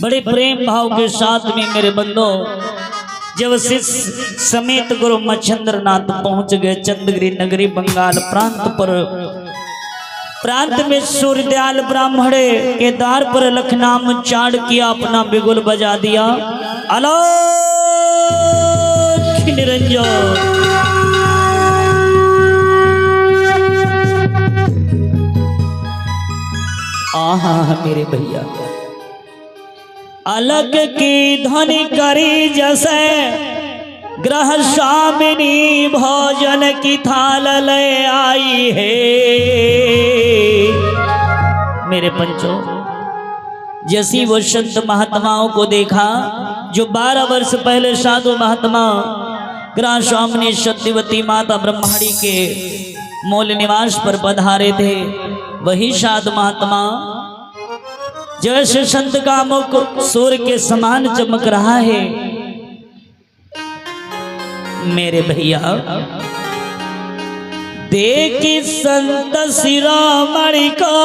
बड़े प्रेम भाव के साथ में मेरे बंदो जब शिष्य समेत गुरु मच्छिंद्र नाथ पहुंच गए चंद्रगिरी नगरी बंगाल प्रांत में सूर्यदयाल ब्राह्मणे के द्वार पर लखनाम चाड़ किया, अपना बिगुल बजा दिया। अलौकिक निरंजन आहा मेरे भैया, अलग की ध्वनि करी जैसे ग्रह स्वामिनी भोजन की थाल ले आई है। मेरे पंचों, जैसी वो संत महात्माओं को देखा जो 12 वर्ष पहले साधु महात्मा ग्रह स्वामिनी सत्यवती माता ब्रह्मणी के मूल निवास पर पधारे थे, वही साधु महात्मा जैसे संत का मुख सूर्य के समान चमक रहा है। मेरे भैया, देखी संत शिरोमणि को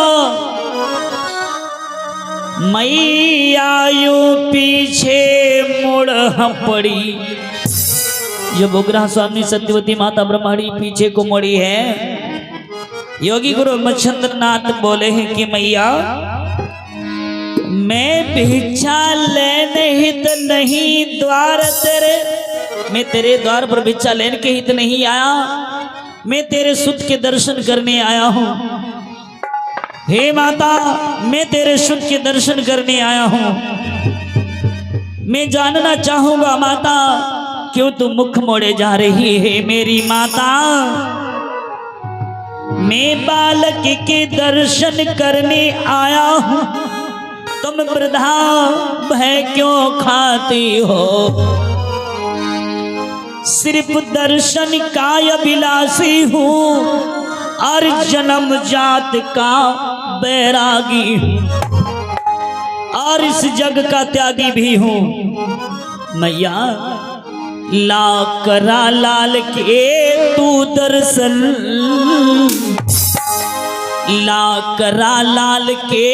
मैया यूं पीछे मुड़ पड़ी। जब उग्र स्वामी सत्यवती माता ब्रह्मणी पीछे को मुड़ी है, योगी गुरु मच्छिंद्र नाथ बोले हैं कि मैया मैं भिक्षा लेने हित नहीं द्वार तेरे, मैं तेरे द्वार पर भिक्षा लेने के हित नहीं आया, मैं तेरे सुत के दर्शन करने आया हूँ। हे माता, मैं तेरे सुत के दर्शन करने आया हूँ। मैं जानना चाहूंगा माता, क्यों तू मुख मोड़े जा रही है मेरी माता? मैं बालक के दर्शन करने आया हूँ, तुम वृद्धा भय क्यों खाती हो? सिर्फ दर्शन का अभिलाषी हूँ और जन्म जात का बैरागी हूँ और इस जग का त्यागी भी हूँ। मैया, ला करा लाल के तू दर्शन, ला करा लाल के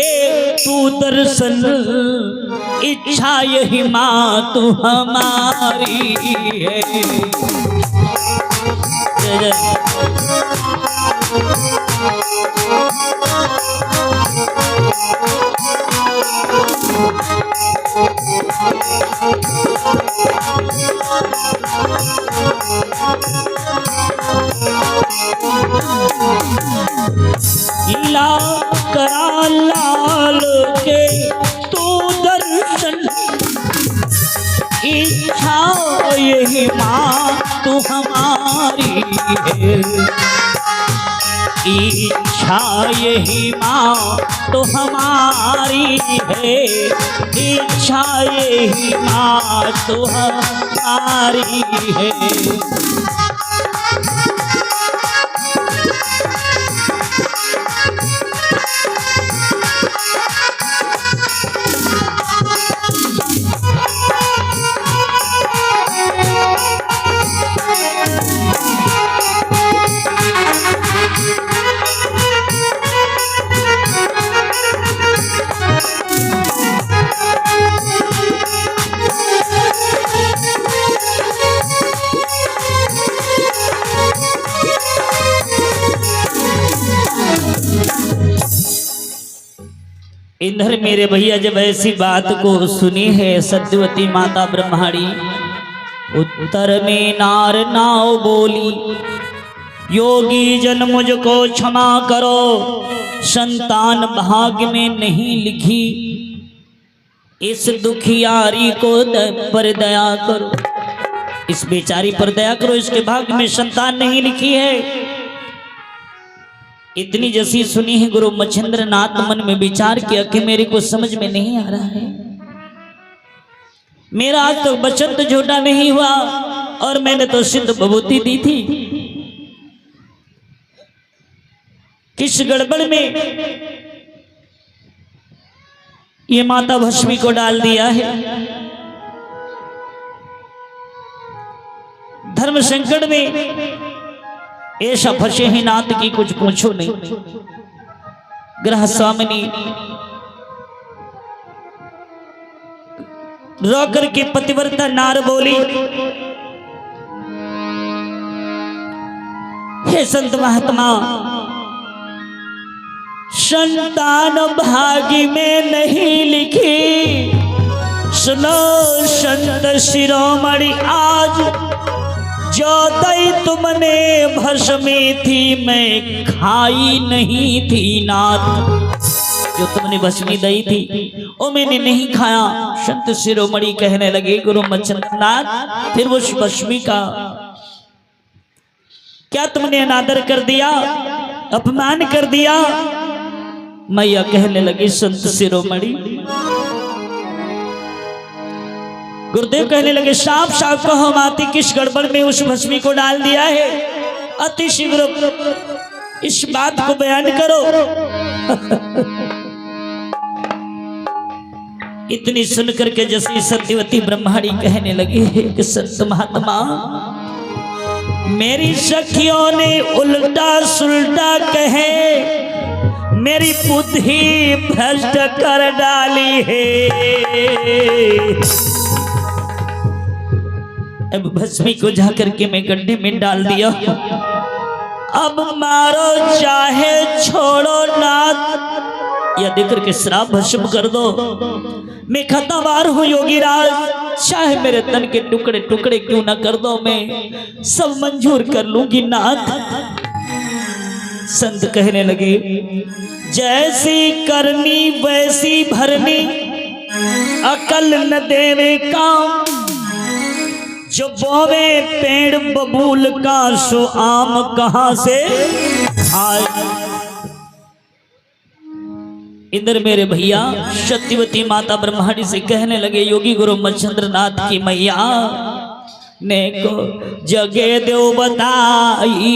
तू दर्शन, इच्छा यही माँ तू हमारी है। ला करा लाल के तू दर्शन, इच्छा यही माँ तू हमारी है। इच्छा यही माँ तो हमारी है, इच्छा यही माँ तो हमारी है। इधर मेरे भैया जब ऐसी बात को सुनी है सत्यवती माता ब्रह्माणी, उत्तर में नार नाव बोली, योगी जन मुझको क्षमा करो, संतान भाग्य में नहीं लिखी, इस दुखियारी को पर दया करो, इस बेचारी पर दया करो, इसके भाग्य में संतान नहीं लिखी है। इतनी जैसी सुनी है गुरु मच्छिंद्र नाथ मन में विचार किया कि मेरे को समझ में नहीं आ रहा है, मेरा आज तक तो बचन तो झूठा नहीं हुआ और मैंने तो सिद्ध विभूति दी थी, किस गड़बड़ में ये माता भस्मी को डाल दिया है। धर्म संकट में ऐसा फंसे ही नाथ की कुछ पूछो नहीं। ग्रह स्वामिनी रोकर के पतिव्रता नार बोली, हे संत महात्मा, संतान भाग्य में नहीं लिखी, सुनो संत शिरोमणि, आज जो दई तुमने भस्मी थी मैं खाई नहीं थी नाथ, जो तुमने भस्मी दई थी वो मैंने नहीं खाया। संत शिरोमणि कहने लगे गुरु मच्छिंद्र नाथ, फिर वो भस्मी का क्या तुमने अनादर कर दिया, अपमान कर दिया। मैया कहने लगी संत शिरोमणि, गुरुदेव कहने लगे साफ साफ कहो माती, किस गड़बड़ में उस भस्मी को डाल दिया है, अति शीघ्र इस बात को बयान करो। इतनी सुनकर के जैसे सत्यवती ब्रह्माणी कहने लगी कि संत महात्मा, मेरी सखियों ने उल्टा सुल्टा कहे, मेरी बुद्धि भ्रष्ट कर डाली है। अब भस्मी को जाकर के मैं गड्ढे में डाल दिया, अब मारो चाहे छोड़ो नाथ, या देकर के श्राप भस्म कर दो, मैं खतावार हूँ योगीराज, चाहे मेरे तन के टुकड़े टुकड़े क्यों ना कर दो, मैं सब मंजूर कर लूंगी नाथ। संत कहने लगे जैसी करनी वैसी भरनी, अकल न देवे काम, जो बोवे पेड़ बबूल का सो आम कहां से आए। इधर मेरे भैया सत्यवती माता ब्रह्माणी से कहने लगे योगी गुरु मच्छिंद्र नाथ की मैया ने को जगे देव बताई,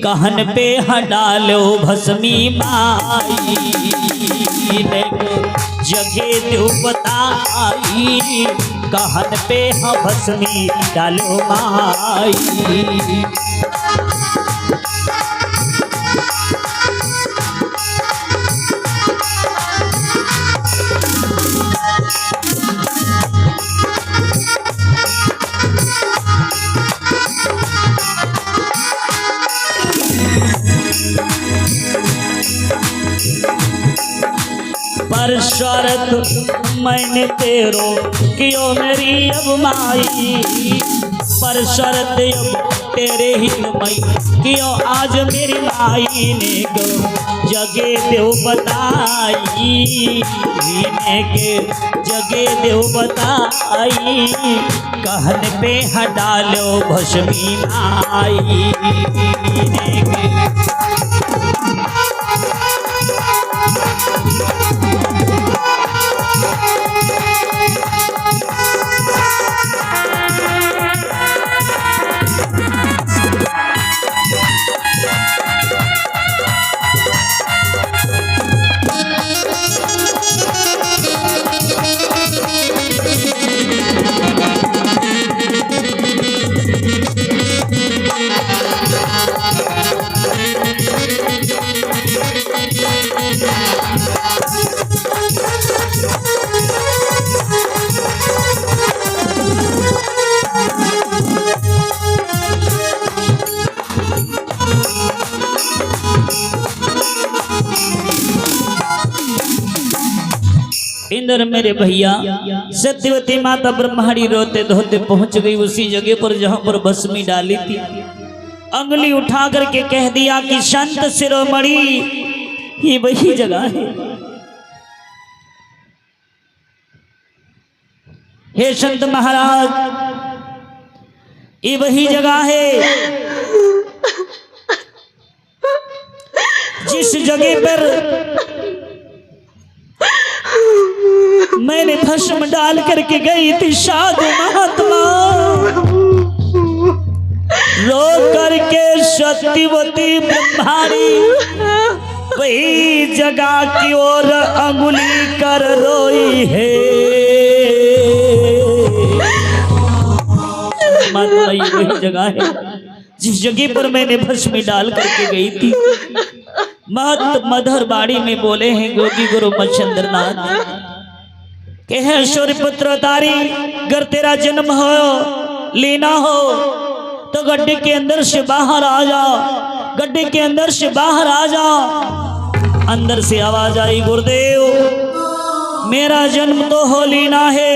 कहन पे डालो भस्मी माई, ने को जगे देव बताई, कहन पे भस्मी डालो माई। पर शरत मैंने तेरो कियो मेरी अब माई, पर शरत अब तेरे ही मई कियो आज मेरी माई ने को जगे देव बताई, ने के जगे देव बताई, कहन पे डालो भस्मी माई, ने के इंद्र मेरे भैया सत्यवती माता ब्रह्मणी रोते धोते पहुंच गई उसी जगह पर जहां पर भस्मी डाली थी। अंगुली उठा करके कह दिया कि संत शिरोमणि ये वही जगह है। हे संत महाराज ये वही जगह है जिस जगह पर मैंने भस्म डाल करके गई थी। साधु महात्मा रो करके सत्यवती ब्रह्मणी वही जगह की ओर अंगुली कर रोई है। महात्मा ये वही जगह है जिस जगह पर मैंने भस्मी डाल करके गई थी। महत मधुर बाड़ी में बोले हैं योगी गुरु मच्छिंद्र नाथ के है सूर्यपुत्र तारी, अगर तेरा जन्म हो लेना हो तो गड्ढे के अंदर से बाहर आ जा, गड्ढे के अंदर से बाहर आ जा। अंदर से आवाज आई गुरुदेव मेरा जन्म तो हो लेना है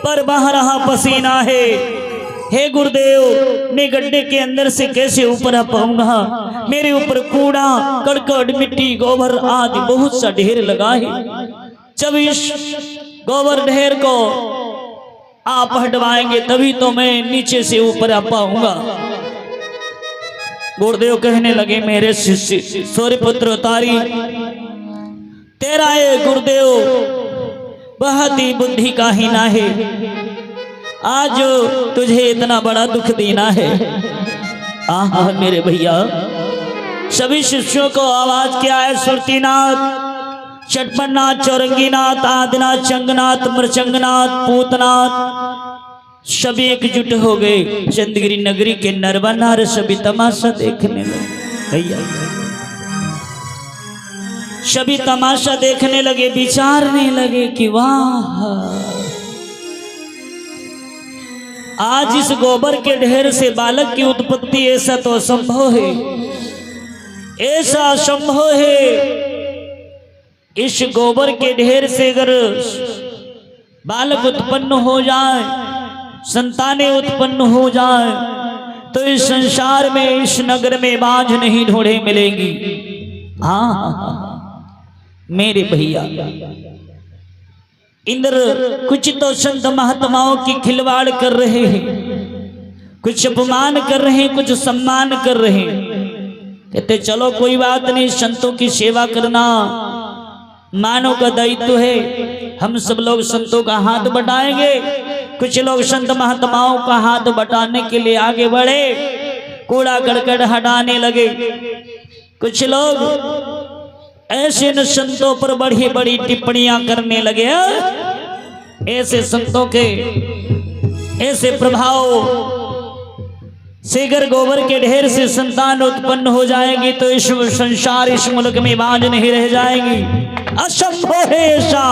पर बह रहा पसीना है। हे गुरुदेव मैं गड्ढे के अंदर से कैसे ऊपर आ पाऊंगा? मेरे ऊपर कूड़ा कड़कड़ मिट्टी गोबर आदि बहुत सा ढेर लगा है। जब इस गोबर ढेर को आप हटवाएंगे तभी तो मैं नीचे से ऊपर आ पाऊंगा। गुरुदेव कहने लगे मेरे शिष्य सूर्यपुत्र तारी तेरा ये गुरुदेव बहुत ही बुद्धि का हीना है। आज तुझे इतना बड़ा दुख देना है। आहा मेरे भैया सभी शिष्यों को आवाज किया है सुरतीनाथ चटपटनाथ चौरंगीनाथ आदिनाथ चंगनाथ मृचंगनाथ पूतनाथ सभी एकजुट हो गए। चंदगिरी नगरी के नरवा नार सभी तमाशा देखने लगे। भैया सभी तमाशा देखने लगे, विचारने लगे कि वाह आज इस गोबर के ढेर से बालक की उत्पत्ति ऐसा तो असंभव है, ऐसा असंभव है। इस गोबर के ढेर से अगर बालक उत्पन्न हो जाए, संतानें उत्पन्न हो जाए तो इस संसार में इस नगर में बांझ नहीं ढूंढे मिलेंगी। हाँ मेरे भैया इंद्र कुछ तो संत महात्माओं की खिलवाड़ कर रहे हैं, कुछ अपमान कर रहे हैं, कुछ सम्मान कर रहे हैं। कहते चलो कोई बात नहीं, संतों की सेवा करना मानव का दायित्व है, हम सब लोग संतों का हाथ बटाएंगे। कुछ लोग संत महात्माओं का हाथ बटाने के लिए आगे बढ़े, कूड़ा करकट हटाने लगे। कुछ लोग ऐसे न संतों पर बड़ी बड़ी टिप्पणियां करने लगे। ऐसे संतों के ऐसे प्रभाव से अगर गोबर के ढेर से संतान उत्पन्न हो जाएगी तो इस संसार इस मुल्क में बांझ नहीं रह जाएगी। असंभव है ऐसा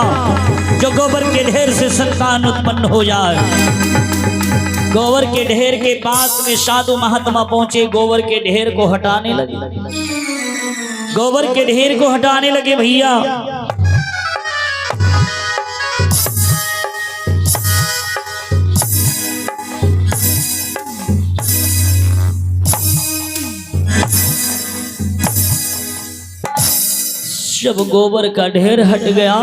जो गोबर के ढेर से संतान उत्पन्न हो जाए। गोबर के ढेर के पास में साधु महात्मा पहुंचे, गोबर के ढेर को हटाने लगे, गोबर के ढेर को हटाने लगे। भैया जब गोबर का ढेर हट गया,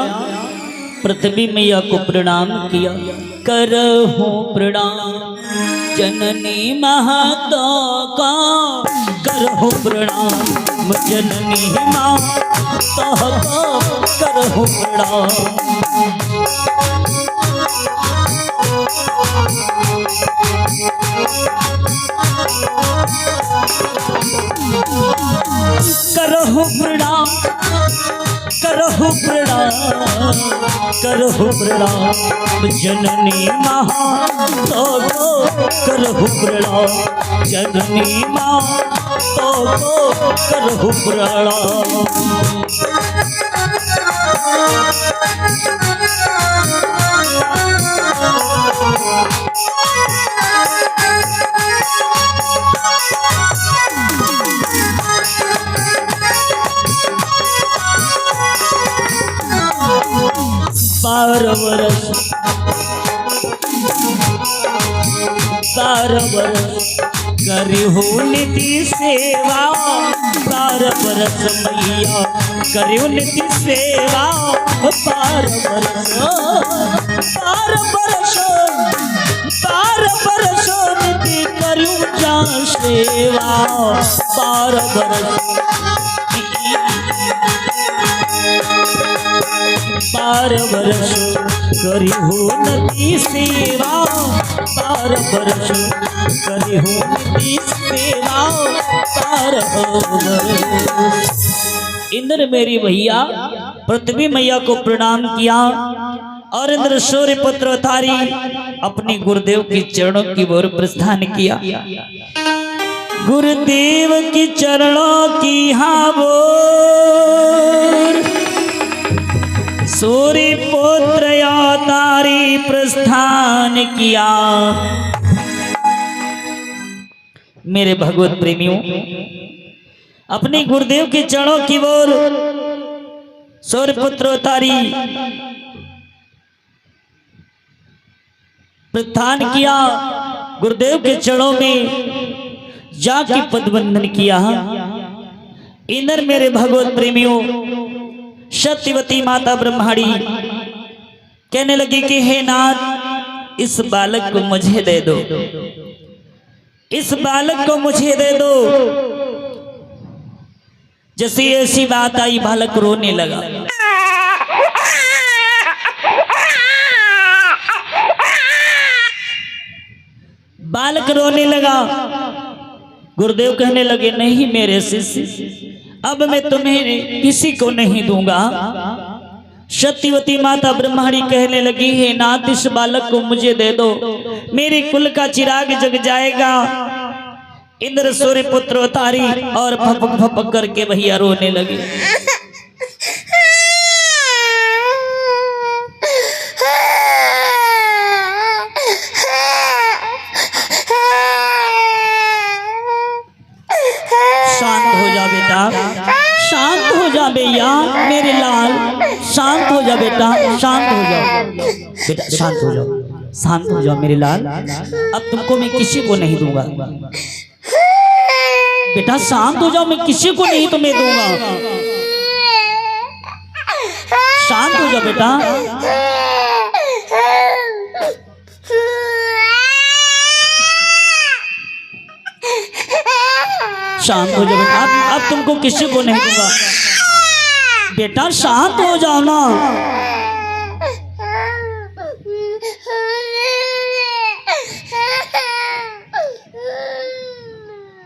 पृथ्वी मैया को प्रणाम किया। करहूं प्रणाम जननी माता का, करहूं प्रणाम जननी माता का, करहूं प्रणाम। करहूं प्रणाम, करहूं प्रणाम, करहूं प्रणाम जननी माता को, करहूं प्रणाम जननी माता को, करहूं प्रणाम। बरस 12 बरस करी हो निधि सेवा 12 बरस मैया करी हो निधि सेवा 12 बरस 12 बरस 12 बरस निधि करूं जा सेवा 12 बरस 12 बरस करी हो नदी सेवा 12 बरस करी हो नदी सेवा 12 बरस। इंद्र मेरी भैया पृथ्वी मैया को प्रणाम किया और इंद्र सूर्य पुत्र अवतारी अपने गुरुदेव के चरणों की ओर प्रस्थान किया। गुरुदेव की चरणों की हाँ बोर सूर्य पुत्र अवतारी प्रस्थान किया। मेरे भगवत प्रेमियों अपने गुरुदेव के चरणों की ओर सूर्य पुत्र अवतारी प्रस्थान किया। गुरुदेव के चरणों में जाके पदवंदन किया। इंद्र मेरे भगवत प्रेमियों सत्यवती माता ब्रह्माणी कहने लगी कि हे नाथ इस बालक को मुझे दे दो, इस बालक को मुझे दे दो। जैसे ऐसी बात आई बालक रोने लगा। बालक रोने लगा। गुरुदेव कहने लगे नहीं मेरे शिष्य अब मैं तुम्हें किसी को नहीं दूंगा। सत्यवती माता ब्रह्माणी कहने लगी हे नाथ इस बालक को मुझे दे दो, मेरे कुल का चिराग जग जाएगा। इंद्र सूर्य पुत्र अवतारी और फपक फपक करके भैया रोने लगे। शांत हो जा बेटा, शांत हो जा भैया मेरे लाल, शांत हो जा बेटा, शांत हो जाओ बेटा, शांत हो जाओ, शांत हो जाओ मेरे लाल। अब तुमको मैं किसी को नहीं दूंगा बेटा, शांत हो जाओ, मैं किसी को नहीं तुम्हें दूंगा। शांत हो जाओ बेटा, शांत हो जाओ बेटा, अब तुमको किसी को नहीं दूंगा बेटा, शांत हो जाओ ना।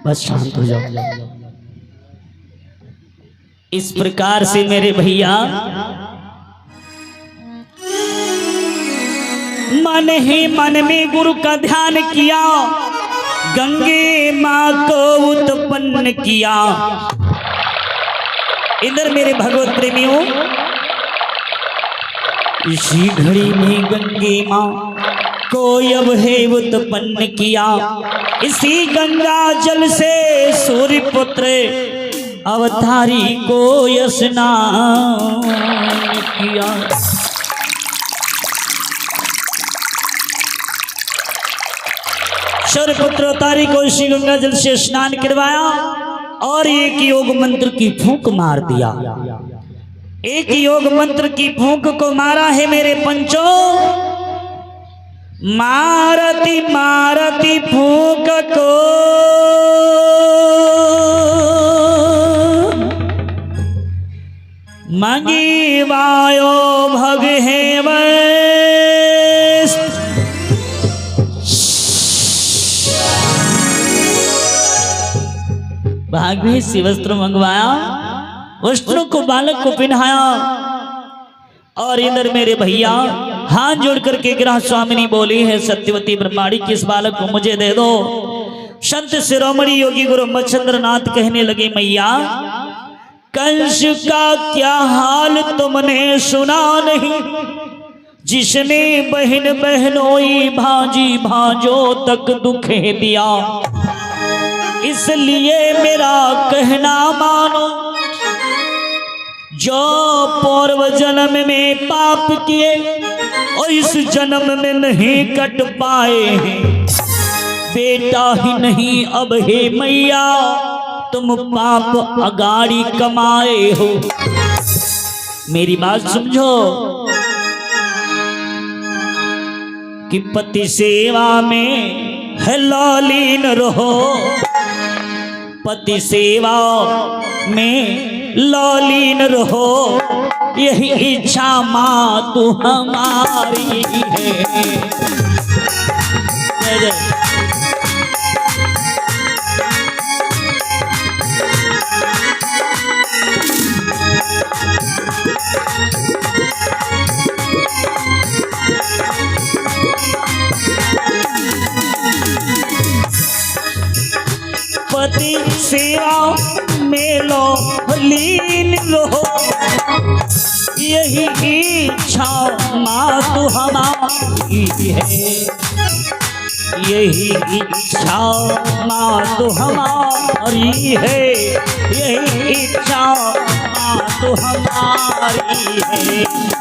बस शांत हो जाओ। इस प्रकार से मेरे भैया मन ही मन में गुरु का ध्यान किया, गंगे माँ को उत्पन्न किया। इधर मेरे भगवत प्रेमियों इसी घड़ी में गंगे माँ को अब है उत्पन्न किया। इसी गंगा जल से सूर्य पुत्र अवतारी को स्नान किया। सूर्य पुत्र अवतारी को इसी गंगा जल से स्नान करवाया और एक योग मंत्र की फूंक मार दिया। एक योग मंत्र की फूंक को मारा है मेरे पंचों। मारती मारती फूंक को मांगी वायो भग है भाग में से वस्त्र मंगवाया, वस्त्रों को बालक को पहनाया और इधर मेरे भैया हाथ जोड़ करके ग्रह स्वामिनी बोली है सत्यवती ब्रह्माणी की इस बालक को मुझे दे दो। संत शिरोमणि योगी गुरु मच्छिंद्र नाथ कहने लगे मैया कंस का क्या हाल तुमने सुना नहीं, जिसने बहन बहनोई भांजी भांजो तक दुखे दिया। इसलिए मेरा कहना मानो, जो पूर्व जन्म में पाप किए और इस जन्म में नहीं कट पाए हैं, बेटा ही नहीं अब हे मैया तुम पाप अगाड़ी कमाए हो। मेरी बात समझो कि पति सेवा में है लालीन रहो, पति सेवा में लालीन रहो, यही इच्छा माँ तू हमारी है। पति सेवा में लो लीन रहो, यही इच्छा माँ तू हमारी है, यही इच्छा माँ तू हमारी है, यही इच्छा माँ तू हमारी है।